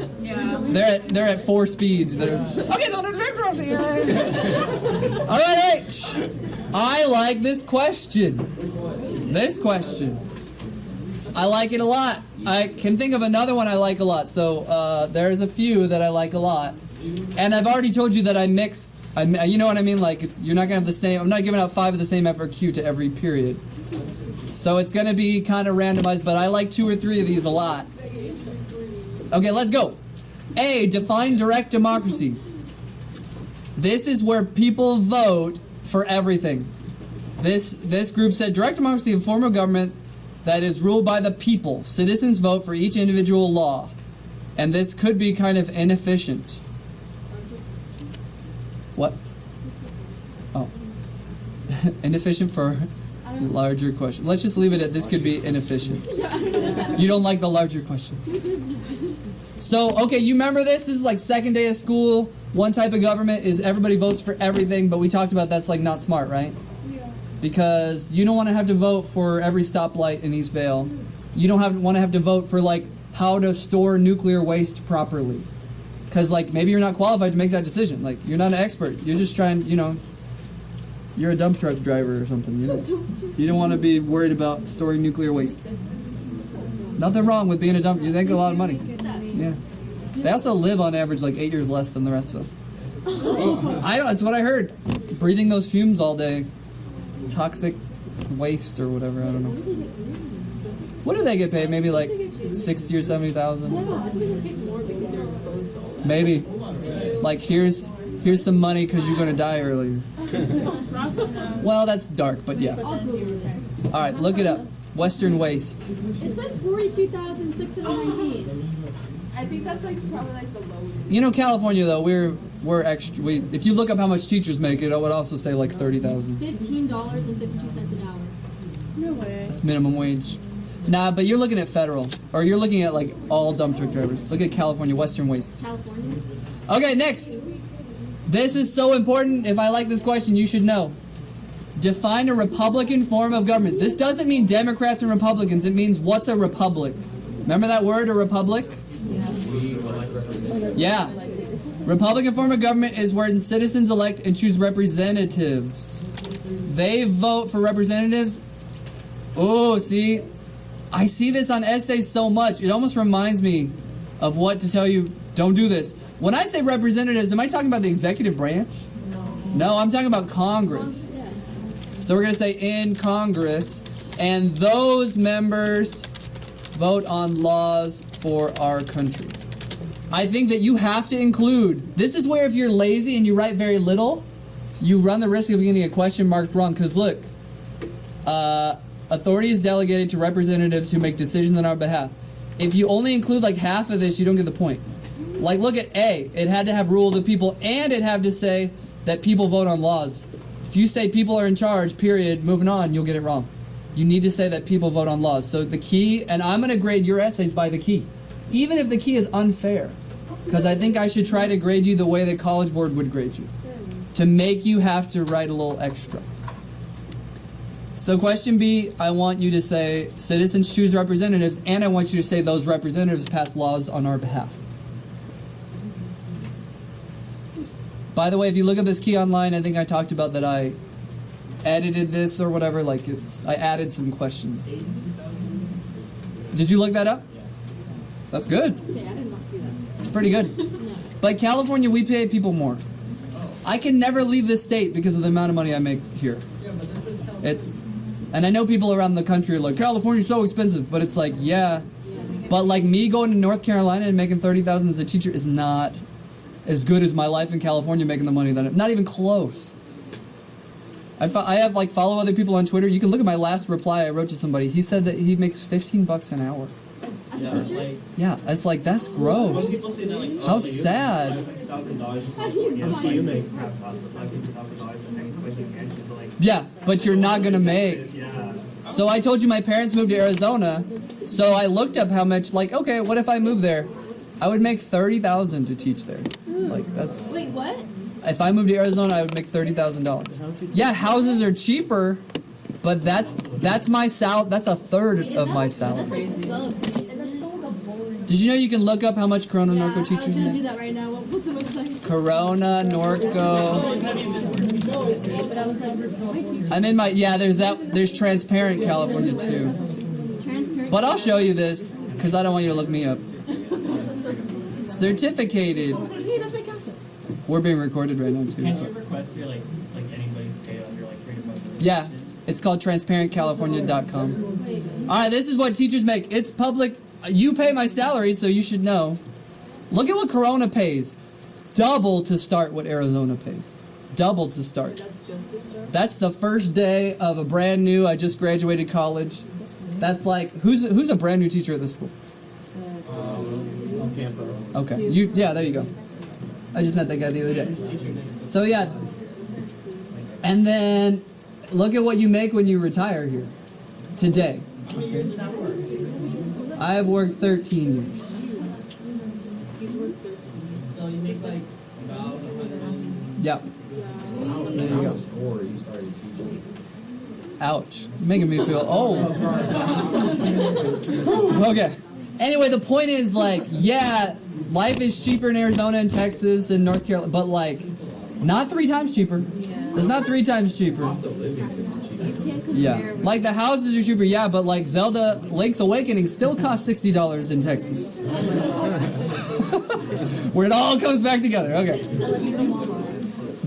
They're at 4 speeds. Okay, so the director here. All right. I like this question. I like it a lot. I can think of another one I like a lot. So there's a few that I like a lot, and I've already told you that I mix. You know what I mean? Like you're not gonna have the same. I'm not giving out 5 of the same FRQ to every period. So it's gonna be kind of randomized, but I like 2 or 3 of these a lot. Okay, let's go. A, define direct democracy. This is where people vote for everything. This group said direct democracy, a form of government that is ruled by the people. Citizens vote for each individual law. And this could be kind of inefficient. What? Oh. Inefficient for larger questions. Let's just leave it at this could be inefficient. You don't like the larger questions. So, okay, you remember this? This is like second day of school. One type of government is everybody votes for everything, but we talked about that's like not smart, right? Yeah. Because you don't want to have to vote for every stoplight in East Vale. You don't want to have to vote for like how to store nuclear waste properly. Because like maybe you're not qualified to make that decision. Like you're not an expert. You're just trying, you're a dump truck driver or something. You don't want to be worried about storing nuclear waste. Nothing wrong with being a dump. You make a lot of money. Yeah. They also live on average like 8 years less than the rest of us. I don't. That's what I heard. Breathing those fumes all day, toxic waste or whatever. I don't know. What do they get paid? Maybe like 60 or 70,000. Maybe. Like here's some money because you're gonna die earlier. Well, that's dark, but yeah. All right, look it up. Western waste. It says 42,619. I think that's like probably like the lowest. You know, California though, we're extra. If you look up how much teachers make, it would also say like 30,000. $15.52 an hour. No way. That's minimum wage. Nah, but you're looking at federal, or you're looking at like all dump truck drivers. Look at California, Western waste. California. Okay, next. This is so important. If I like this question, you should know. Define a Republican form of government. This doesn't mean Democrats and Republicans. It means what's a republic. Remember that word, a republic? Yeah. Republican form of government is where citizens elect and choose representatives. They vote for representatives. Oh, see? I see this on essays so much. It almost reminds me of what to tell you, don't do this. When I say representatives, am I talking about the executive branch? No, I'm talking about Congress. So we're going to say in Congress, and those members vote on laws for our country. I think that you have to include, this is where if you're lazy and you write very little, you run the risk of getting a question marked wrong. Because look, authority is delegated to representatives who make decisions on our behalf. If you only include like half of this, you don't get the point. Like look at A, it had to have rule of the people, and it had to say that people vote on laws. If you say people are in charge, period, moving on, you'll get it wrong. You need to say that people vote on laws. So the key, and I'm going to grade your essays by the key, even if the key is unfair, because I think I should try to grade you the way the College Board would grade you, to make you have to write a little extra. So question B, I want you to say citizens choose representatives, and I want you to say those representatives pass laws on our behalf. By the way, if you look at this key online, I think I talked about that I edited this or whatever, like I added some questions. Did you look that up? That's good. Okay, I did not see that. It's pretty good. No. But California, we pay people more. I can never leave this state because of the amount of money I make here. And I know people around the country are like, California's so expensive, but it's like, yeah. But like me going to North Carolina and making $30,000 as a teacher is not as good as my life in California making the money that I'm not even close. I have like follow other people on Twitter. You can look at my last reply I wrote to somebody. He said that he makes $15 an hour. Yeah, it's like that's gross. People say that, like, How sad. Yeah, but you're not gonna make. So I told you my parents moved to Arizona. So I looked up how much. Like, okay, what if I moved there? I would make $30,000 to teach there. Like that's. Wait, what? If I moved to Arizona, I would make $30,000. Yeah, houses are cheaper, but that's my That's a third of my salary. That's like sub. Did you know you can look up how much Corona Norco teachers I was gonna do make? that right now. What's the website? Corona Norco. But I was like, I'm in my there's Transparent California too. transparent. But I'll show you this because I don't want you to look me up. Certificated. Hey, that's my cousin. We're being recorded right now too. Can't you request your like anybody's pay on your like Yeah, it's called transparentcalifornia.com. All right, this is what teachers make. It's public. You pay my salary, so you should know. Look at what Corona pays. Double to start what Arizona pays. Double to start. That's the first day of a brand new, I just graduated college. That's like, who's a brand new teacher at this school? Okay, there you go. I just met that guy the other day. So yeah, and then look at what you make when you retire here. Today. Okay. I've worked 13 years. He's worth 13. So you make like about 100. Yep. There you go. Before you started teaching. Ouch. You're making me feel old. Okay. Anyway, the point is like, yeah, life is cheaper in Arizona and Texas and North Carolina, but like, not 3 times cheaper. It's not 3 times cheaper. Cost of living is cheaper. Yeah, like the houses are cheaper, yeah, but like Zelda Link's Awakening still costs $60 in Texas. Where it all comes back together, okay.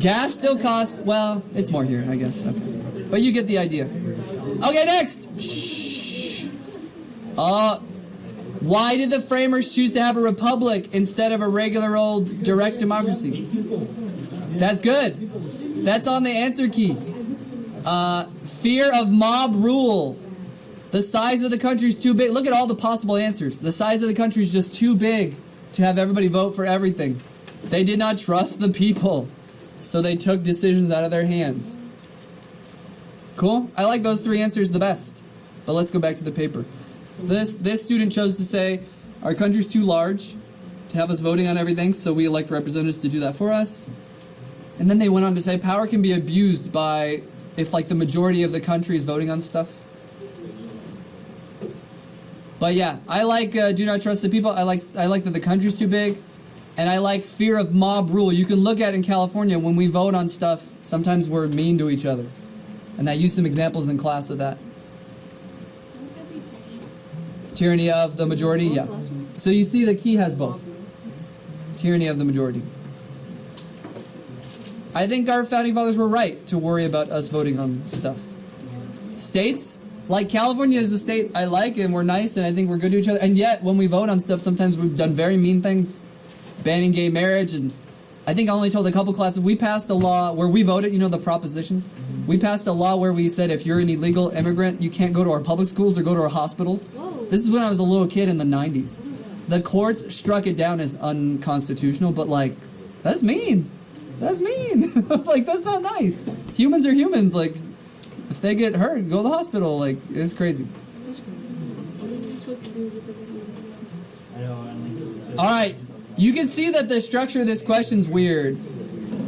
Gas still costs, well, it's more here, I guess. Okay. But you get the idea. Okay, next. Shh. Why did the framers choose to have a republic instead of a regular old direct democracy? That's good. That's on the answer key. Fear of mob rule. The size of the country is too big. Look at all the possible answers. The size of the country is just too big to have everybody vote for everything. They did not trust the people, so they took decisions out of their hands. Cool? I like those three answers the best. But let's go back to the paper. This student chose to say, our country's too large to have us voting on everything, so we elect representatives to do that for us. And then they went on to say, power can be abused by, if like the majority of the country is voting on stuff. But yeah, I like do not trust the people. I like that the country's too big. And I like fear of mob rule. You can look at in California, when we vote on stuff, sometimes we're mean to each other. And I used some examples in class of that. Tyranny of the majority, yeah. So you see the key has both. Tyranny of the majority. I think our founding fathers were right to worry about us voting on stuff. States, like California is a state I like and we're nice and I think we're good to each other. And yet, when we vote on stuff, sometimes we've done very mean things. Banning gay marriage, and I think I only told a couple classes, we passed a law where we voted, you know, the propositions. We passed a law where we said if you're an illegal immigrant, you can't go to our public schools or go to our hospitals. Whoa. This is when I was a little kid in the 90s. The courts struck it down as unconstitutional, but like, that's mean. That's mean. Like, that's not nice. Humans are humans. Like, if they get hurt, go to the hospital. Like, it's crazy. All right. You can see that the structure of this question is weird.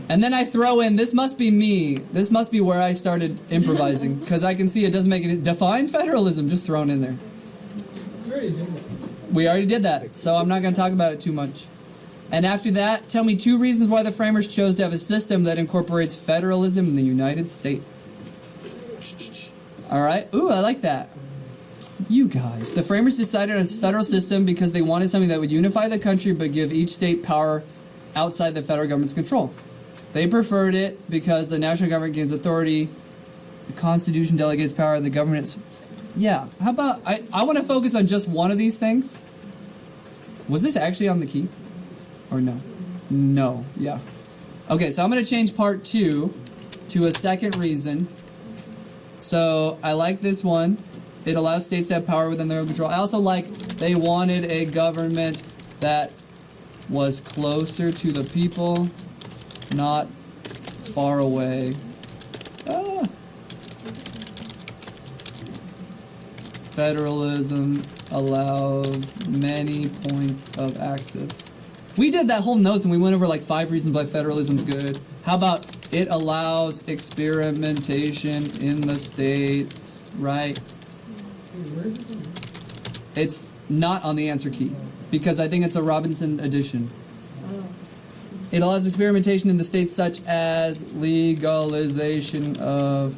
And then I throw in, this must be me. This must be where I started improvising. Because I can see it doesn't make it. Define federalism, just thrown in there. We already did that. So I'm not going to talk about it too much. And after that, tell me 2 reasons why the framers chose to have a system that incorporates federalism in the United States. All right. Ooh, I like that. You guys. The framers decided on a federal system because they wanted something that would unify the country but give each state power outside the federal government's control. They preferred it because the national government gains authority, the Constitution delegates power, and the government... Yeah, how about... I want to focus on just one of these things. Was this actually on the key? Or no? No, yeah. Okay, so I'm going to change part 2 to a second reason. So, I like this one. It allows states to have power within their own control. I also like they wanted a government that was closer to the people, not far away. Federalism allows many points of access. We did that whole notes and we went over like 5 reasons why federalism's good. How about it allows experimentation in the states, right? It's not on the answer key because I think it's a Robinson addition. It allows experimentation in the states such as legalization of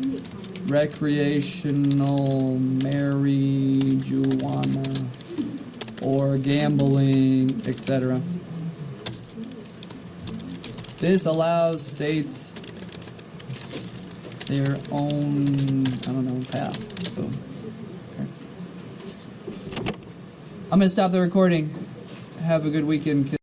recreational marijuana or gambling, etc. This allows states their own, I don't know, path. So, okay. I'm going to stop the recording. Have a good weekend, kids.